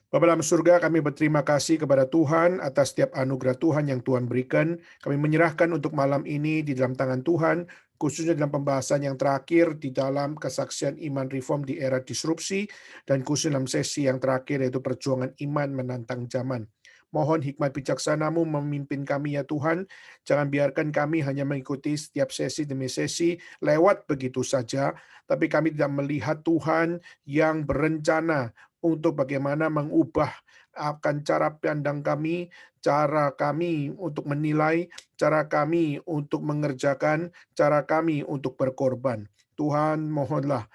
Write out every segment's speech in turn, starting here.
Bapa dalam surga, kami berterima kasih kepada Tuhan atas setiap anugerah Tuhan yang Tuhan berikan. Kami menyerahkan untuk malam ini di dalam tangan Tuhan, khususnya dalam pembahasan yang terakhir di dalam kesaksian iman reform di era disrupsi, dan khususnya dalam sesi yang terakhir yaitu perjuangan iman menantang zaman. Mohon hikmat bijaksana-Mu memimpin kami ya Tuhan. Jangan biarkan kami hanya mengikuti setiap sesi demi sesi lewat begitu saja, tapi kami tidak melihat Tuhan yang berencana untuk bagaimana mengubah akan cara pandang kami, cara kami untuk menilai, cara kami untuk mengerjakan, cara kami untuk berkorban. Tuhan, mohonlah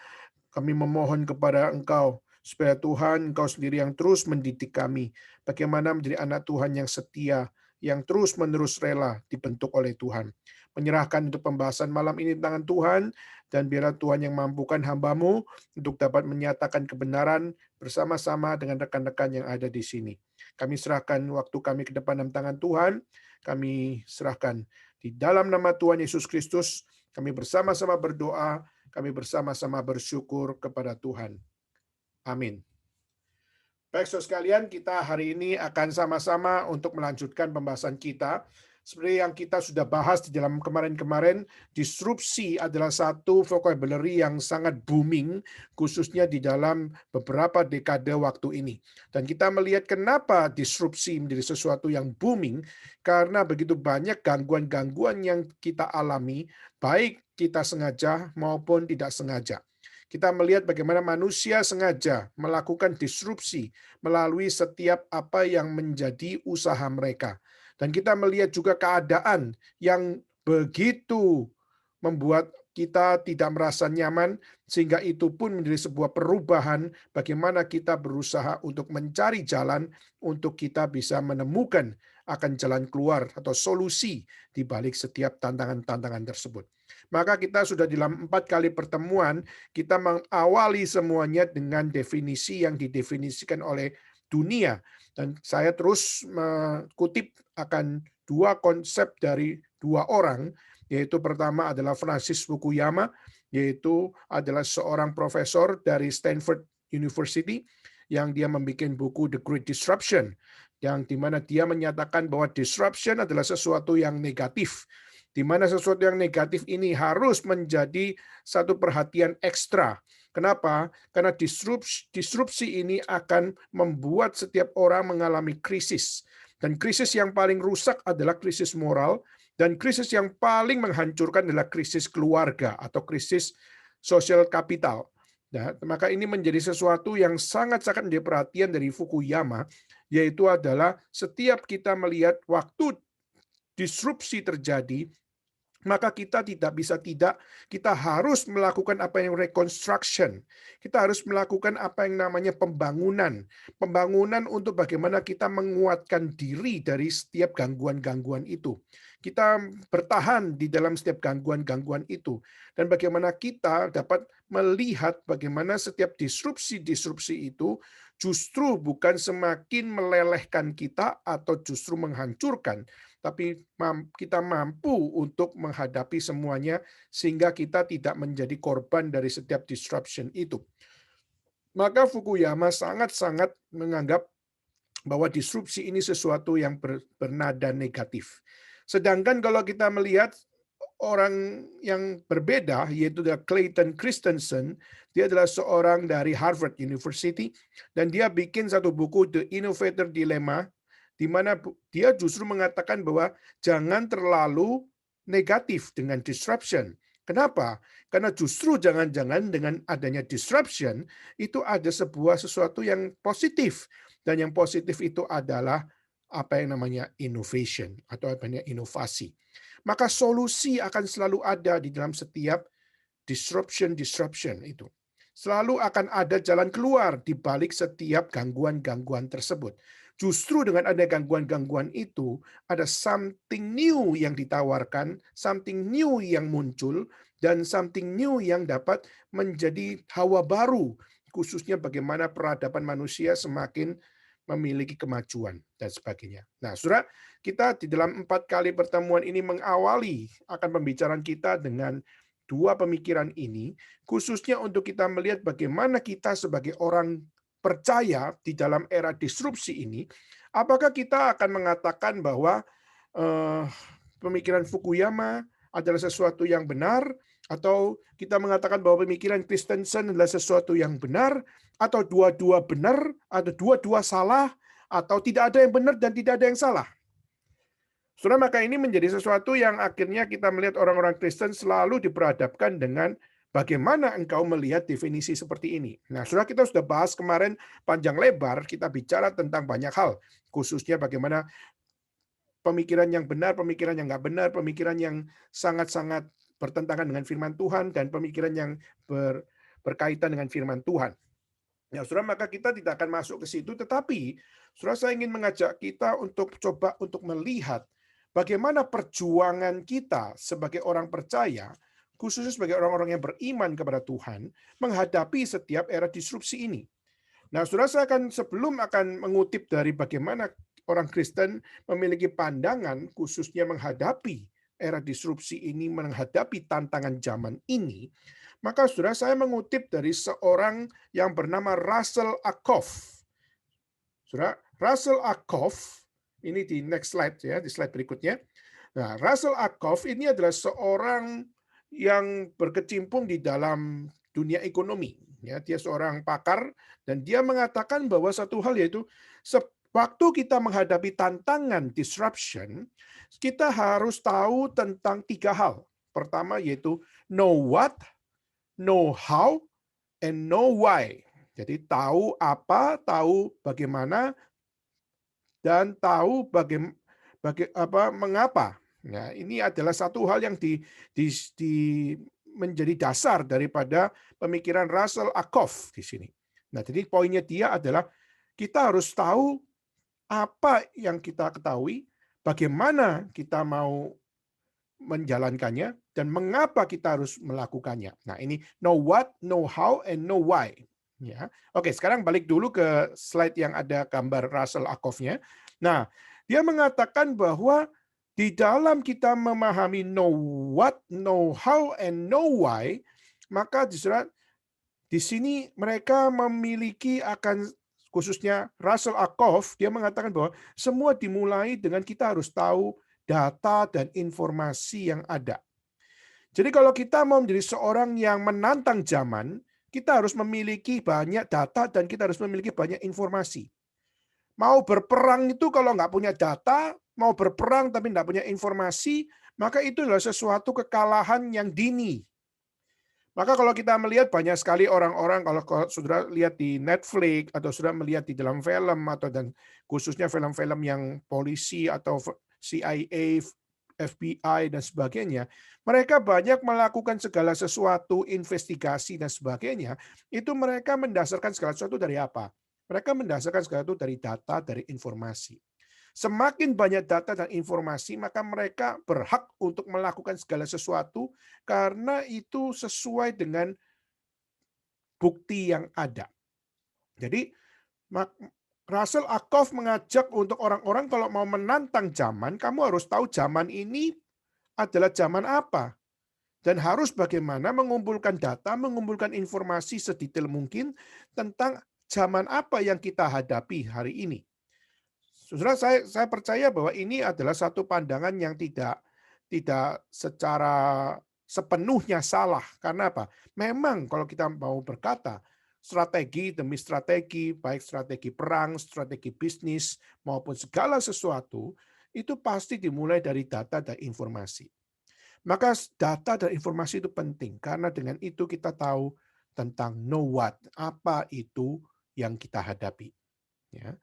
kami memohon kepada Engkau, supaya Tuhan, Engkau sendiri yang terus mendidik kami, bagaimana menjadi anak Tuhan yang setia, yang terus-menerus rela dibentuk oleh Tuhan. Menyerahkan untuk pembahasan malam ini di tangan Tuhan, dan biarlah Tuhan yang mampukan hamba-Mu untuk dapat menyatakan kebenaran bersama-sama dengan rekan-rekan yang ada di sini. Kami serahkan waktu kami ke depan dalam tangan Tuhan, kami serahkan di dalam nama Tuhan Yesus Kristus, kami bersama-sama berdoa, kami bersama-sama bersyukur kepada Tuhan. Amin. Baik, saudara sekalian, kita hari ini akan sama-sama untuk melanjutkan pembahasan kita. Seperti yang kita sudah bahas di dalam kemarin-kemarin, disrupsi adalah satu vocabulary yang sangat booming, khususnya di dalam beberapa dekade waktu ini. Dan kita melihat kenapa disrupsi menjadi sesuatu yang booming, karena begitu banyak gangguan-gangguan yang kita alami, baik kita sengaja maupun tidak sengaja. Kita melihat bagaimana manusia sengaja melakukan disrupsi melalui setiap apa yang menjadi usaha mereka. Dan kita melihat juga keadaan yang begitu membuat kita tidak merasa nyaman, sehingga itu pun menjadi sebuah perubahan bagaimana kita berusaha untuk mencari jalan untuk kita bisa menemukan akan jalan keluar atau solusi di balik setiap tantangan-tantangan tersebut. Maka kita sudah dalam 4 kali pertemuan, kita mengawali semuanya dengan definisi yang didefinisikan oleh dunia. Dan saya terus mengutip akan dua konsep dari dua orang, yaitu pertama adalah Francis Fukuyama, yaitu adalah seorang profesor dari Stanford University, yang dia membuat buku The Great Disruption, yang dimana dia menyatakan bahwa disruption adalah sesuatu yang negatif, di mana sesuatu yang negatif ini harus menjadi satu perhatian ekstra. Kenapa? Karena disrupsi ini akan membuat setiap orang mengalami krisis. Dan krisis yang paling rusak adalah krisis moral, dan krisis yang paling menghancurkan adalah krisis keluarga atau krisis sosial kapital. Nah, maka ini menjadi sesuatu yang sangat-sangat menjadi perhatian dari Fukuyama, yaitu adalah setiap kita melihat waktu disrupsi terjadi, maka kita tidak bisa tidak, kita harus melakukan apa yang reconstruction. Kita harus melakukan apa yang namanya pembangunan. Pembangunan untuk bagaimana kita menguatkan diri dari setiap gangguan-gangguan itu. Kita bertahan di dalam setiap gangguan-gangguan itu. Dan bagaimana kita dapat melihat bagaimana setiap disrupsi-disrupsi itu justru bukan semakin melelehkan kita atau justru menghancurkan, tapi kita mampu untuk menghadapi semuanya sehingga kita tidak menjadi korban dari setiap disruption itu. Maka Fukuyama sangat-sangat menganggap bahwa disrupsi ini sesuatu yang bernada negatif. Sedangkan kalau kita melihat orang yang berbeda, yaitu Clayton Christensen, dia adalah seorang dari Harvard University, dan dia bikin satu buku The Innovator Dilemma, di mana dia justru mengatakan bahwa jangan terlalu negatif dengan disruption. Kenapa? Karena justru jangan-jangan dengan adanya disruption, itu ada sesuatu yang positif. Dan yang positif itu adalah apa yang namanya innovation atau apa namanya inovasi. Maka solusi akan selalu ada di dalam setiap disruption itu. Selalu akan ada jalan keluar di balik setiap gangguan-gangguan tersebut. Justru dengan ada gangguan-gangguan itu, ada something new yang ditawarkan, something new yang muncul, dan something new yang dapat menjadi hawa baru, khususnya bagaimana peradaban manusia semakin memiliki kemajuan, dan sebagainya. Nah, saudara, kita di dalam 4 kali pertemuan ini mengawali akan pembicaraan kita dengan dua pemikiran ini, khususnya untuk kita melihat bagaimana kita sebagai orang percaya di dalam era disrupsi ini, apakah kita akan mengatakan bahwa eh, pemikiran Fukuyama adalah sesuatu yang benar, atau kita mengatakan bahwa pemikiran Christensen adalah sesuatu yang benar, atau dua-dua benar, atau dua-dua salah, atau tidak ada yang benar dan tidak ada yang salah. Saudara, maka ini menjadi sesuatu yang akhirnya kita melihat orang-orang Kristen selalu diperhadapkan dengan bagaimana engkau melihat definisi seperti ini. Nah, saudara, kita sudah bahas kemarin panjang lebar, kita bicara tentang banyak hal, khususnya bagaimana pemikiran yang benar, pemikiran yang nggak benar, pemikiran yang sangat-sangat bertentangan dengan firman Tuhan, dan pemikiran yang berkaitan dengan firman Tuhan. Ya, saudara, maka kita tidak akan masuk ke situ, tetapi saudara, saya ingin mengajak kita untuk coba untuk melihat bagaimana perjuangan kita sebagai orang percaya, khususnya sebagai orang-orang yang beriman kepada Tuhan, menghadapi setiap era disrupsi ini. Nah, saudara, saya sebelum akan mengutip dari bagaimana orang Kristen memiliki pandangan khususnya menghadapi era disrupsi ini, menghadapi tantangan zaman ini, maka saudara, saya mengutip dari seorang yang bernama Russell Ackoff. Saudara, Russell Ackoff, ini di next slide ya, di slide berikutnya. Nah, Russell Ackoff ini adalah seorang yang berkecimpung di dalam dunia ekonomi. Ya, dia seorang pakar dan dia mengatakan bahwa satu hal, yaitu waktu kita menghadapi tantangan disruption, kita harus tahu tentang 3 hal. Pertama yaitu know what, know how, and know why. Jadi tahu apa, tahu bagaimana, dan tahu mengapa. Nah, ini adalah satu hal yang menjadi dasar daripada pemikiran Russell Ackoff di sini. Nah, jadi poinnya dia adalah kita harus tahu apa yang kita ketahui, bagaimana kita mau menjalankannya, dan mengapa kita harus melakukannya. Nah, ini know what, know how, and know why. Ya, oke. Sekarang balik dulu ke slide yang ada gambar Russell Ackoff-nya. Nah, dia mengatakan bahwa di dalam kita memahami know what, know how, and know why, maka di sini mereka memiliki akan, khususnya Russell Ackoff, dia mengatakan bahwa semua dimulai dengan kita harus tahu data dan informasi yang ada. Jadi kalau kita mau menjadi seorang yang menantang zaman, kita harus memiliki banyak data dan kita harus memiliki banyak informasi. Mau berperang itu kalau nggak punya data, mau berperang tapi nggak punya informasi, maka itu adalah sesuatu kekalahan yang dini. Maka kalau kita melihat banyak sekali orang-orang, kalau saudara lihat di Netflix atau saudara melihat di dalam film, atau dan khususnya film-film yang polisi atau CIA, FBI dan sebagainya, mereka banyak melakukan segala sesuatu, investigasi dan sebagainya, itu mereka mendasarkan segala sesuatu dari apa? Mereka mendasarkan segala sesuatu dari data, dari informasi. Semakin banyak data dan informasi, maka mereka berhak untuk melakukan segala sesuatu karena itu sesuai dengan bukti yang ada. Jadi Russell Ackoff mengajak untuk orang-orang kalau mau menantang zaman, kamu harus tahu zaman ini adalah zaman apa. Dan harus bagaimana mengumpulkan data, mengumpulkan informasi sedetail mungkin tentang zaman apa yang kita hadapi hari ini. Saudara, saya percaya bahwa ini adalah satu pandangan yang tidak secara sepenuhnya salah. Karena apa? Memang kalau kita mau berkata, strategi demi strategi, baik strategi perang, strategi bisnis, maupun segala sesuatu, itu pasti dimulai dari data dan informasi. Maka data dan informasi itu penting, karena dengan itu kita tahu tentang know what, apa itu yang kita hadapi. Ya.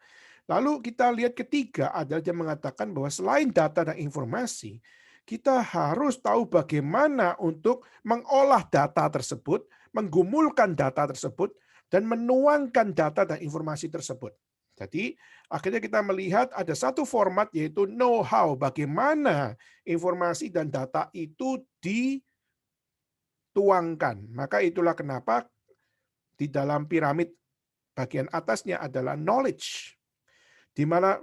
Lalu kita lihat ketiga adalah dia mengatakan bahwa selain data dan informasi, kita harus tahu bagaimana untuk mengolah data tersebut, menggumulkan data tersebut, dan menuangkan data dan informasi tersebut. Jadi akhirnya kita melihat ada satu format, yaitu know how, bagaimana informasi dan data itu dituangkan. Maka itulah kenapa di dalam piramid bagian atasnya adalah knowledge, di mana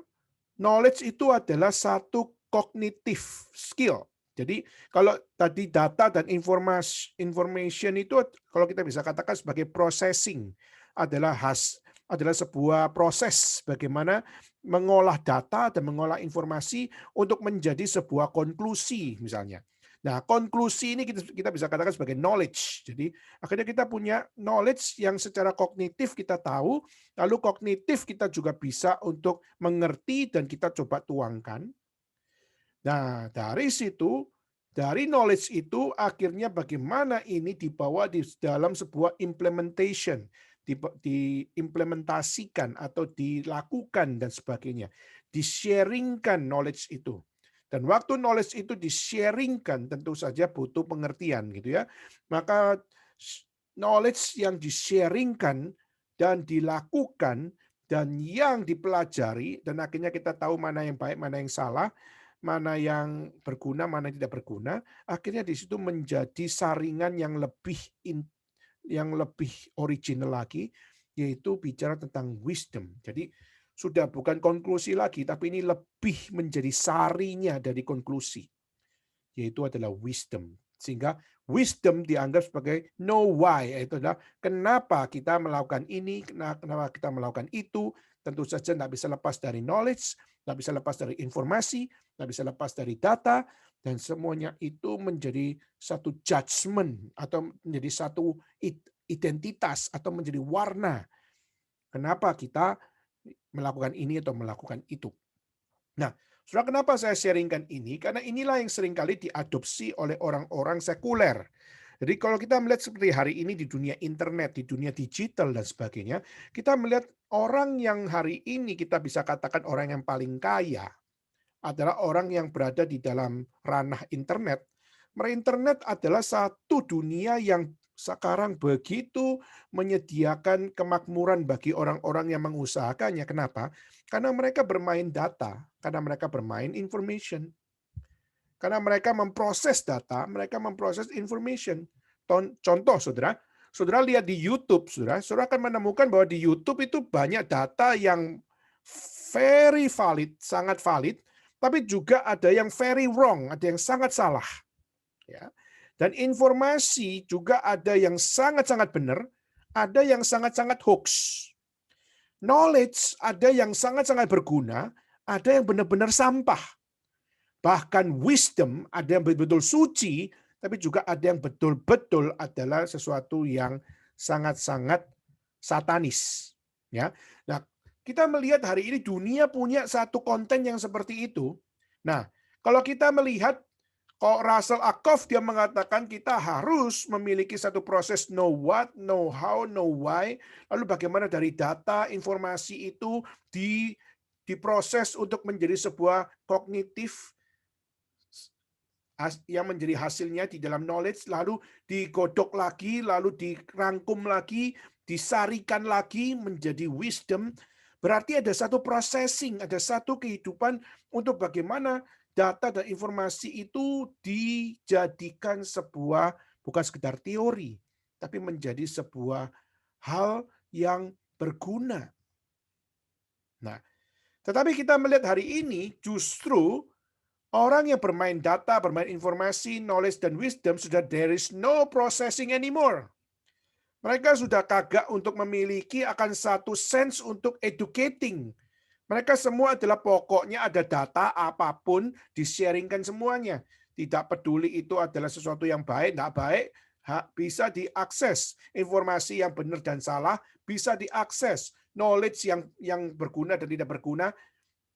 knowledge itu adalah satu cognitive skill. Jadi kalau tadi data dan information itu, kalau kita bisa katakan sebagai processing, adalah adalah sebuah proses bagaimana mengolah data dan mengolah informasi untuk menjadi sebuah konklusi misalnya. Nah, konklusi ini kita bisa katakan sebagai knowledge. Jadi, akhirnya kita punya knowledge yang secara kognitif kita tahu, lalu kognitif kita juga bisa untuk mengerti dan kita coba tuangkan. Nah, dari situ, dari knowledge itu akhirnya bagaimana ini dibawa di dalam sebuah implementation, diimplementasikan atau dilakukan dan sebagainya. Di-sharingkan knowledge itu. Dan waktu knowledge itu di-sharingkan tentu saja butuh pengertian gitu ya. Maka knowledge yang di-sharingkan dan dilakukan dan yang dipelajari dan akhirnya kita tahu mana yang baik, mana yang salah, mana yang berguna, mana yang tidak berguna, akhirnya di situ menjadi saringan yang lebih original lagi, yaitu bicara tentang wisdom. Jadi sudah bukan konklusi lagi, tapi ini lebih menjadi sarinya dari konklusi, yaitu adalah wisdom. Sehingga wisdom dianggap sebagai know why, yaitu adalah kenapa kita melakukan ini, kenapa kita melakukan itu. Tentu saja tidak bisa lepas dari knowledge, tidak bisa lepas dari informasi, tidak bisa lepas dari data, dan semuanya itu menjadi satu judgment atau menjadi satu identitas atau menjadi warna. Kenapa kita melakukan ini atau melakukan itu. Nah, saudara, kenapa saya sharingkan ini? Karena inilah yang seringkali diadopsi oleh orang-orang sekuler. Jadi kalau kita melihat seperti hari ini di dunia internet, di dunia digital dan sebagainya, kita melihat orang yang hari ini kita bisa katakan orang yang paling kaya adalah orang yang berada di dalam ranah internet. Internet adalah satu dunia yang sekarang begitu menyediakan kemakmuran bagi orang-orang yang mengusahakannya. Kenapa? Karena mereka bermain data, karena mereka bermain information. Karena mereka memproses data, mereka memproses information. Contoh, saudara, saudara lihat di YouTube, saudara akan menemukan bahwa di YouTube itu banyak data yang very valid, sangat valid, tapi juga ada yang very wrong, ada yang sangat salah. Ya. Dan informasi juga ada yang sangat-sangat benar, ada yang sangat-sangat hoax. Knowledge ada yang sangat-sangat berguna, ada yang benar-benar sampah. Bahkan wisdom ada yang betul-betul suci, tapi juga ada yang betul-betul adalah sesuatu yang sangat-sangat satanis. Ya. Nah, kita melihat hari ini dunia punya satu konten yang seperti itu. Nah, kalau kita melihat kok Russell Ackoff dia mengatakan kita harus memiliki satu proses know what, know how, know why, lalu bagaimana dari data, informasi itu diproses untuk menjadi sebuah kognitif yang menjadi hasilnya di dalam knowledge, lalu digodok lagi, lalu dirangkum lagi, disarikan lagi menjadi wisdom. Berarti ada satu processing, ada satu kehidupan untuk bagaimana data dan informasi itu dijadikan sebuah, bukan sekedar teori, tapi menjadi sebuah hal yang berguna. Nah, tetapi kita melihat hari ini justru orang yang bermain data, bermain informasi, knowledge, dan wisdom, sudah there is no processing anymore. Mereka sudah kagak untuk memiliki akan satu sense untuk educating. Mereka semua adalah pokoknya ada data apapun, di-sharingkan semuanya. Tidak peduli itu adalah sesuatu yang baik, tidak baik, bisa diakses. Informasi yang benar dan salah bisa diakses. Knowledge yang berguna dan tidak berguna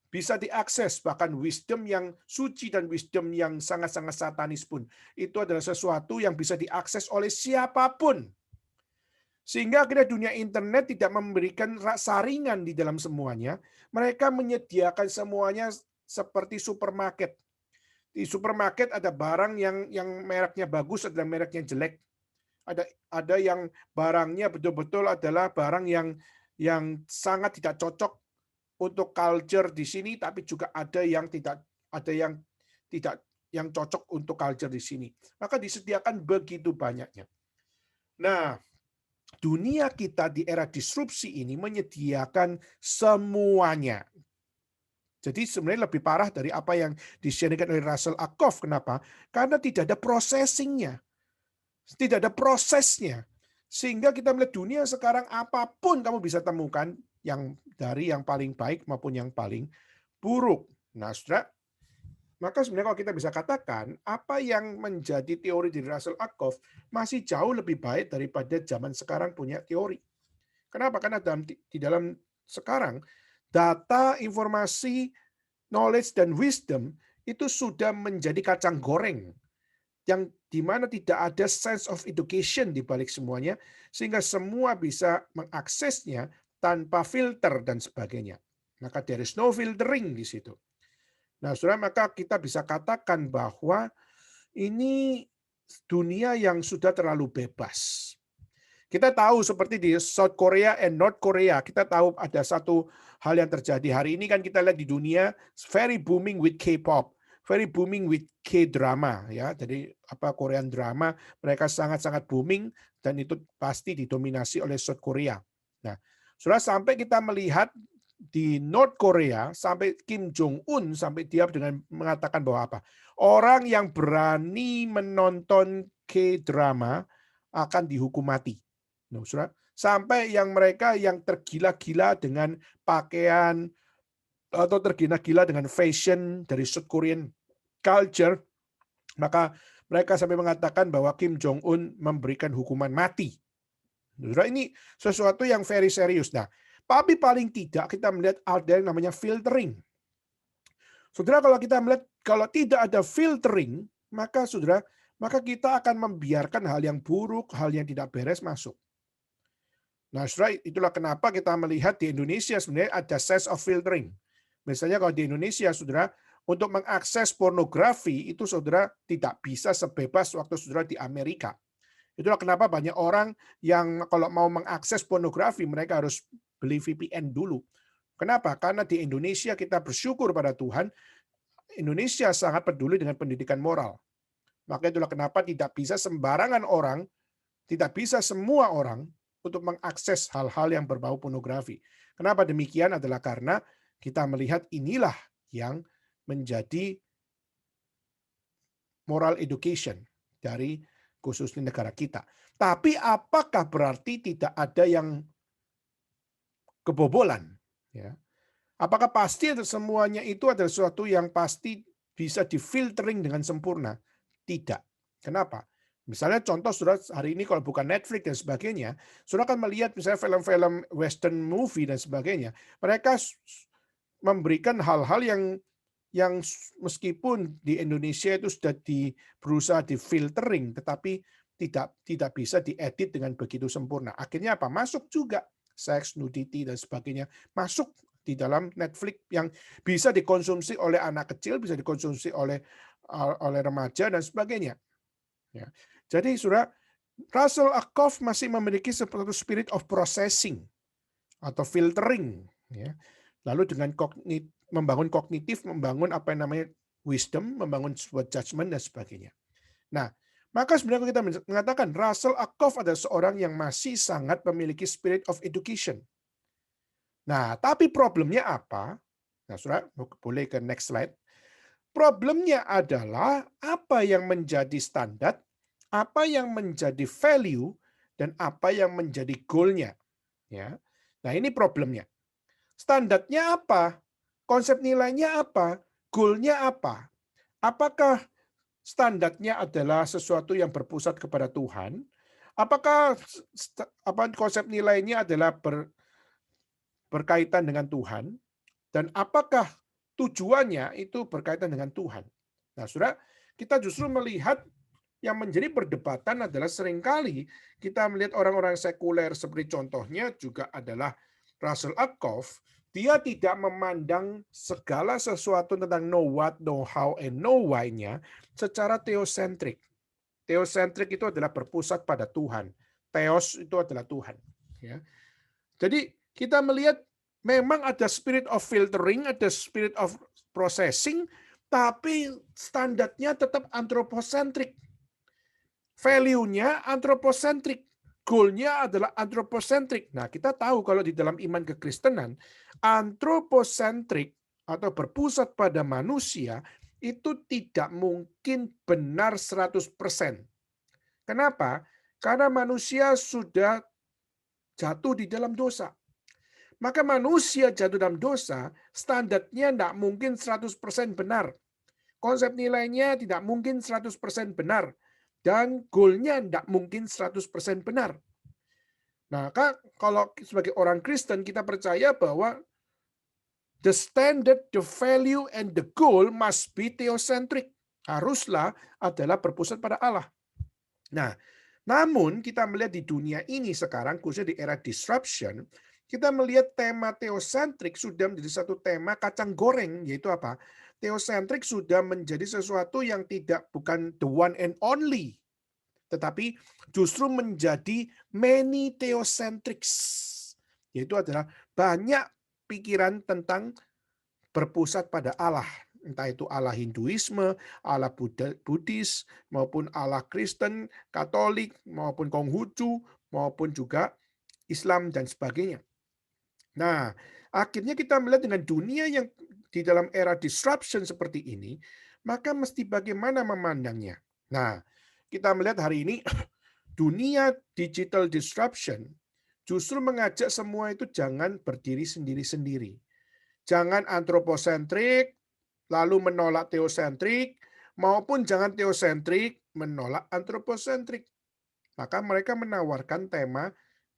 bisa diakses, bahkan wisdom yang suci dan wisdom yang sangat-sangat satanis pun. Itu adalah sesuatu yang bisa diakses oleh siapapun. Sehingga akhirnya dunia internet tidak memberikan saringan di dalam semuanya. Mereka menyediakan semuanya seperti supermarket. Di supermarket ada barang yang mereknya bagus, ada mereknya jelek. Ada yang barangnya betul-betul adalah barang yang sangat tidak cocok untuk culture di sini, tapi juga ada yang tidak yang cocok untuk culture di sini. Maka disediakan begitu banyaknya. Nah, dunia kita di era disrupsi ini menyediakan semuanya. Jadi sebenarnya lebih parah dari apa yang di-sharingkan oleh Russell Ackoff. Kenapa? Karena tidak ada processing-nya. Tidak ada prosesnya. Sehingga kita melihat dunia sekarang apapun kamu bisa temukan yang dari yang paling baik maupun yang paling buruk. Nah, Saudara, maka sebenarnya kalau kita bisa katakan apa yang menjadi teori dari Russell Ackoff masih jauh lebih baik daripada zaman sekarang punya teori. Kenapa? Karena di dalam sekarang data, informasi, knowledge dan wisdom itu sudah menjadi kacang goreng yang di mana tidak ada sense of education di balik semuanya, sehingga semua bisa mengaksesnya tanpa filter dan sebagainya. Maka there is no filtering di situ. Nah, Saudara, maka kita bisa katakan bahwa ini dunia yang sudah terlalu bebas. Kita tahu seperti di South Korea and North Korea, kita tahu ada satu hal yang terjadi hari ini kan kita lihat di dunia very booming with K-pop, very booming with K-drama ya. Jadi Korean drama mereka sangat-sangat booming dan itu pasti didominasi oleh South Korea. Nah, sudah sampai kita melihat di North Korea sampai Kim Jong Un sampai dia dengan mengatakan bahwa apa? Orang yang berani menonton K-drama akan dihukum mati. Nah, Saudara, sampai yang mereka yang tergila-gila dengan pakaian atau tergila-gila dengan fashion dari South Korean culture, maka mereka sampai mengatakan bahwa Kim Jong Un memberikan hukuman mati. Saudara, ini sesuatu yang very serius. Nah, tapi paling tidak kita melihat ada yang namanya filtering. Saudara, kalau kita melihat kalau tidak ada filtering, maka saudara, maka kita akan membiarkan hal yang buruk, hal yang tidak beres masuk. Nah, saudara, itulah kenapa kita melihat di Indonesia sebenarnya ada sense of filtering. Misalnya kalau di Indonesia, saudara, untuk mengakses pornografi itu saudara tidak bisa sebebas waktu saudara di Amerika. Itulah kenapa banyak orang yang kalau mau mengakses pornografi mereka harus beli VPN dulu. Kenapa? Karena di Indonesia kita bersyukur pada Tuhan, Indonesia sangat peduli dengan pendidikan moral. Maka itulah kenapa tidak bisa sembarangan orang, tidak bisa semua orang untuk mengakses hal-hal yang berbau pornografi. Kenapa demikian adalah karena kita melihat inilah yang menjadi moral education dari khususnya negara kita. Tapi apakah berarti tidak ada yang kebobolan? Ya. Apakah pasti semuanya itu adalah sesuatu yang pasti bisa difiltering dengan sempurna? Tidak. Kenapa? Misalnya contoh saudara hari ini kalau bukan Netflix dan sebagainya, saudara kan melihat misalnya film-film western movie dan sebagainya, mereka memberikan hal-hal yang meskipun di Indonesia itu sudah berusaha di-filtering, tetapi tidak bisa diedit dengan begitu sempurna. Akhirnya apa? Masuk juga seks, nudity, dan sebagainya. Masuk di dalam Netflix yang bisa dikonsumsi oleh anak kecil, bisa dikonsumsi oleh remaja, dan sebagainya. Ya. Jadi, saudara, Russell Ackoff masih memiliki sesuatu spirit of processing atau filtering. Ya. Lalu dengan membangun kognitif, membangun apa yang namanya wisdom, membangun sebuah judgment dan sebagainya. Nah, maka sebenarnya kita mengatakan Russell Ackoff adalah seorang yang masih sangat memiliki spirit of education. Nah, tapi problemnya apa? Nah, saudara, boleh ke next slide. Problemnya adalah apa yang menjadi standar, apa yang menjadi value, dan apa yang menjadi goal-nya. Ya. Nah, ini problemnya. Standarnya apa? Konsep nilainya apa? Goal-nya apa? Apakah standarnya adalah sesuatu yang berpusat kepada Tuhan? Apakah konsep nilainya adalah berkaitan dengan Tuhan? Dan apakah tujuannya itu berkaitan dengan Tuhan? Nah, saudara, kita justru melihat yang menjadi perdebatan adalah seringkali kita melihat orang-orang sekuler seperti contohnya juga adalah Russell Ackoff, dia tidak memandang segala sesuatu tentang know what, know how, and know why-nya secara teosentrik. Teosentrik itu adalah berpusat pada Tuhan. Theos itu adalah Tuhan. Ya. Jadi kita melihat memang ada spirit of filtering, ada spirit of processing, tapi standarnya tetap anthropocentric. Value-nya anthropocentric. Goal-nya adalah anthropocentric. Nah, kita tahu kalau di dalam iman kekristenan, anthropocentric atau berpusat pada manusia itu tidak mungkin benar 100%. Kenapa? Karena manusia sudah jatuh di dalam dosa. Maka manusia jatuh dalam dosa, standarnya tidak mungkin 100% benar. Konsep nilainya tidak mungkin 100% benar. Dan goalnya tidak mungkin 100% benar. Nah, kalau sebagai orang Kristen kita percaya bahwa the standard, the value, and the goal must be theocentric. Haruslah adalah berpusat pada Allah. Nah, namun kita melihat di dunia ini sekarang, khususnya di era disruption, kita melihat tema theocentric sudah menjadi satu tema kacang goreng, yaitu apa? Theocentric sudah menjadi sesuatu yang bukan the one and only, tetapi justru menjadi many theocentrics, yaitu adalah banyak pikiran tentang berpusat pada Allah, entah itu Allah Hinduisme, Allah Buddhis, maupun Allah Kristen, Katolik, maupun Konghucu, maupun juga Islam dan sebagainya. Nah, akhirnya kita melihat dengan dunia yang di dalam era disruption seperti ini, maka mesti bagaimana memandangnya. Nah, kita melihat hari ini dunia digital disruption justru mengajak semua itu jangan berdiri sendiri-sendiri. Jangan antroposentrik, lalu menolak teosentrik, maupun jangan teosentrik, menolak antroposentrik. Maka mereka menawarkan tema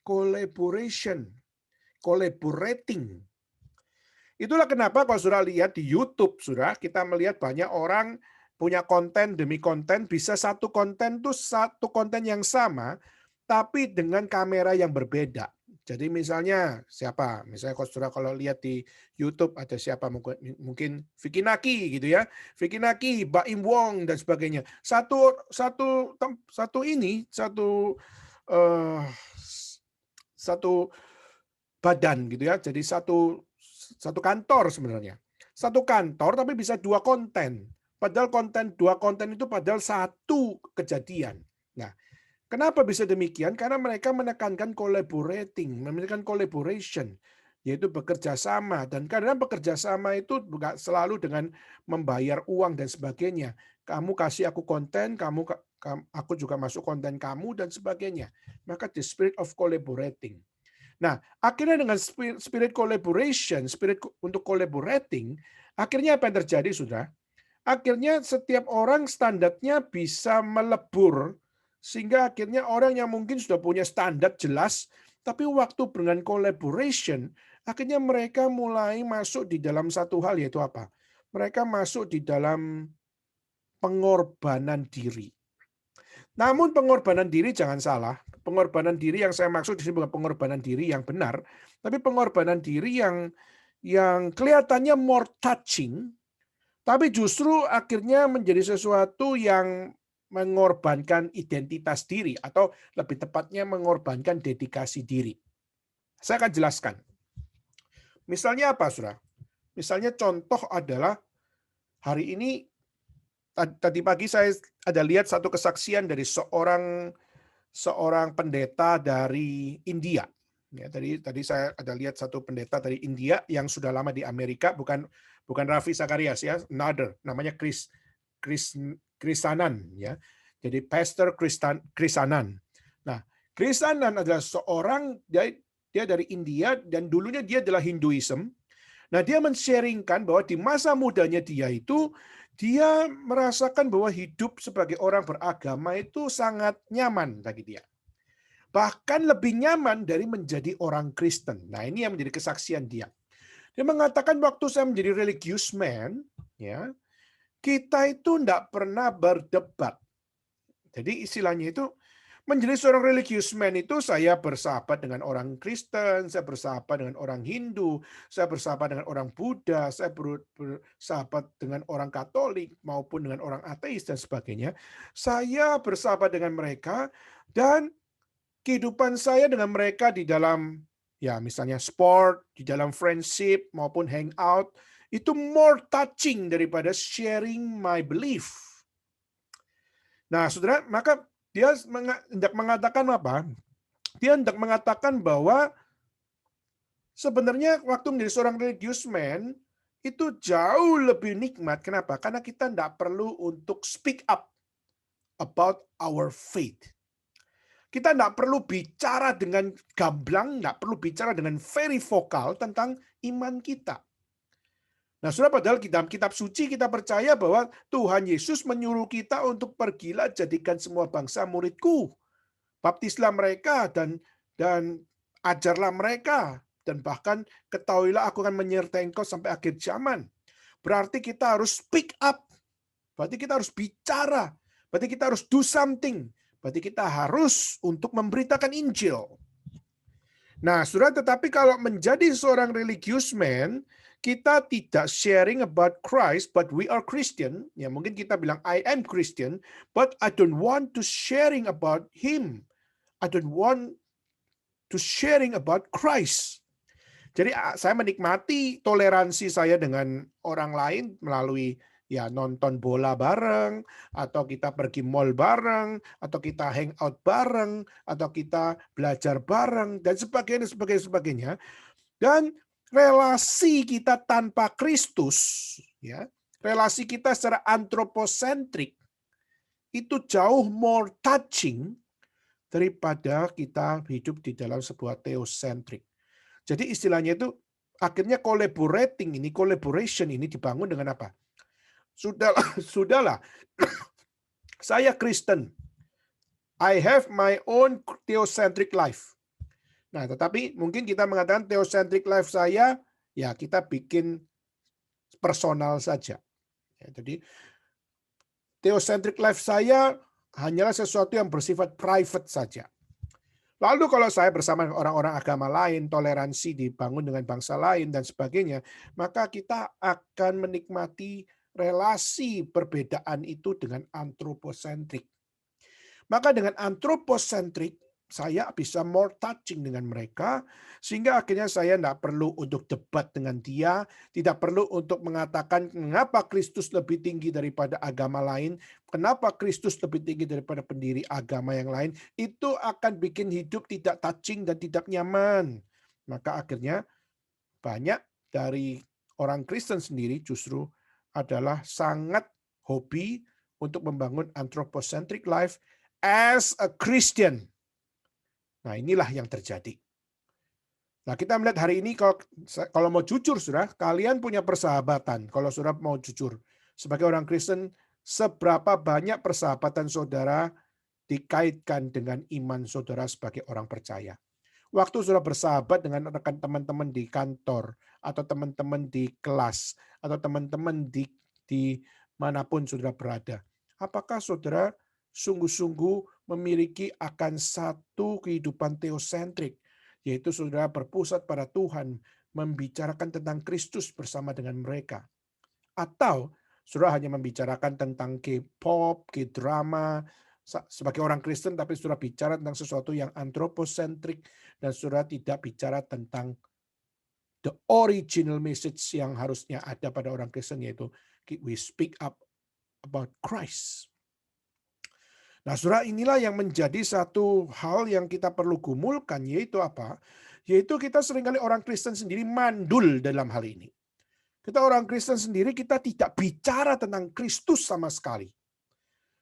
collaboration, collaborating. Itulah kenapa kalau saudara lihat di YouTube, saudara, kita melihat banyak orang punya konten demi konten, bisa satu konten tuh satu konten yang sama, tapi dengan kamera yang berbeda. Jadi misalnya siapa? Misalnya kalau saudara kalau lihat di YouTube ada siapa, mungkin Vicky Naki gitu ya, Vicky Naki, Baim Wong dan sebagainya. Eh, satu badan gitu ya. Jadi satu kantor sebenarnya. Satu kantor tapi bisa dua konten. Padahal dua konten itu padahal satu kejadian. Nah, kenapa bisa demikian? Karena mereka menekankan collaborating, menekankan collaboration, yaitu bekerja sama. Dan kadang bekerja sama itu bukan selalu dengan membayar uang dan sebagainya. Kamu kasih aku konten, aku juga masuk konten kamu dan sebagainya. Maka the spirit of collaborating. Nah, akhirnya dengan spirit collaboration, spirit untuk collaborating, akhirnya apa yang terjadi, Saudara? Akhirnya setiap orang standarnya bisa melebur, sehingga akhirnya orang yang mungkin sudah punya standar jelas, tapi waktu dengan collaboration, akhirnya mereka mulai masuk di dalam satu hal, yaitu apa? Mereka masuk di dalam pengorbanan diri. Namun pengorbanan diri jangan salah, pengorbanan diri yang saya maksud di sini bukan pengorbanan diri yang benar, tapi pengorbanan diri yang kelihatannya more touching, tapi justru akhirnya menjadi sesuatu yang mengorbankan identitas diri, atau lebih tepatnya mengorbankan dedikasi diri. Saya akan jelaskan. Misalnya apa, Saudara? Misalnya contoh adalah hari ini, tadi pagi saya ada lihat satu kesaksian dari seorang pendeta dari India. Ya, tadi saya ada lihat satu pendeta dari India yang sudah lama di Amerika, bukan Raffi Sakarias ya, namanya Krisanan ya. Jadi Pastor Krisanan. Nah, Krisanan adalah seorang dia dari India dan dulunya dia adalah Hinduism. Nah, dia men-sharingkan bahwa di masa mudanya dia merasakan bahwa hidup sebagai orang beragama itu sangat nyaman bagi dia. Bahkan lebih nyaman dari menjadi orang Kristen. Nah, ini yang menjadi kesaksian dia. Dia mengatakan waktu saya menjadi religious man, ya, kita itu tidak pernah berdebat. Jadi istilahnya itu menjadi seorang religious man itu saya bersahabat dengan orang Kristen, saya bersahabat dengan orang Hindu, saya bersahabat dengan orang Buddha, saya bersahabat dengan orang Katolik maupun dengan orang ateis dan sebagainya. Saya bersahabat dengan mereka dan kehidupan saya dengan mereka di dalam ya misalnya sport, di dalam friendship maupun hangout itu more touching daripada sharing my belief. Nah, Saudara, maka dia hendak mengatakan apa? Dia hendak mengatakan bahwa sebenarnya waktu menjadi seorang religious man itu jauh lebih nikmat. Kenapa? Karena kita tidak perlu untuk speak up about our faith. Kita nggak perlu bicara dengan gamblang, nggak perlu bicara dengan very vokal tentang iman kita. Nah, saudara, padahal dalam kitab suci kita percaya bahwa Tuhan Yesus menyuruh kita untuk pergilah jadikan semua bangsa muridku. Baptislah mereka dan ajarlah mereka. Dan bahkan ketahuilah aku akan menyertai engkau sampai akhir zaman. Berarti kita harus speak up. Berarti kita harus bicara. Berarti kita harus do something. Berarti kita harus untuk memberitakan Injil. Nah, saudara, tetapi kalau menjadi seorang religious man, kita tidak sharing about Christ, but we are Christian. Ya, mungkin kita bilang, I am Christian, but I don't want to sharing about Him. I don't want to sharing about Christ. Jadi saya menikmati toleransi saya dengan orang lain melalui ya nonton bola bareng, atau kita pergi mall bareng, atau kita hangout bareng, atau kita belajar bareng, dan sebagainya. Dan relasi kita tanpa Kristus, ya, relasi kita secara antroposentrik, itu jauh more touching daripada kita hidup di dalam sebuah theosentrik. Jadi istilahnya itu akhirnya collaboration ini dibangun dengan apa? Sudahlah, saya Kristen. I have my own theocentric life. Nah, tetapi mungkin kita mengatakan theocentric life saya, ya kita bikin personal saja. Ya, jadi theocentric life saya hanyalah sesuatu yang bersifat private saja. Lalu kalau saya bersama orang-orang agama lain, toleransi dibangun dengan bangsa lain dan sebagainya, maka kita akan menikmati relasi perbedaan itu dengan antroposentrik. Maka dengan antroposentrik, saya bisa more touching dengan mereka, sehingga akhirnya saya tidak perlu untuk debat dengan dia, tidak perlu untuk mengatakan mengapa Kristus lebih tinggi daripada agama lain, kenapa Kristus lebih tinggi daripada pendiri agama yang lain, itu akan bikin hidup tidak touching dan tidak nyaman. Maka akhirnya banyak dari orang Kristen sendiri justru adalah sangat hobi untuk membangun anthropocentric life as a Christian. Nah, inilah yang terjadi. Nah, kita melihat hari ini kalau mau jujur, saudara, kalian punya persahabatan. Kalau saudara mau jujur, sebagai orang Kristen, seberapa banyak persahabatan saudara dikaitkan dengan iman saudara sebagai orang percaya? Waktu saudara bersahabat dengan rekan teman-teman di kantor, atau teman-teman di kelas, atau teman-teman di manapun saudara berada, apakah saudara sungguh-sungguh memiliki akan satu kehidupan teosentrik, yaitu saudara berpusat pada Tuhan, membicarakan tentang Kristus bersama dengan mereka? Atau saudara hanya membicarakan tentang K-pop, K-drama, sebagai orang Kristen, tapi saudara bicara tentang sesuatu yang antroposentrik, dan saudara tidak bicara tentang the original message yang harusnya ada pada orang Kristen, yaitu we speak up about Christ. Nah, saudara, inilah yang menjadi satu hal yang kita perlu gumulkan, yaitu apa? Yaitu kita seringkali orang Kristen sendiri mandul dalam hal ini. Kita orang Kristen sendiri, kita tidak bicara tentang Kristus sama sekali.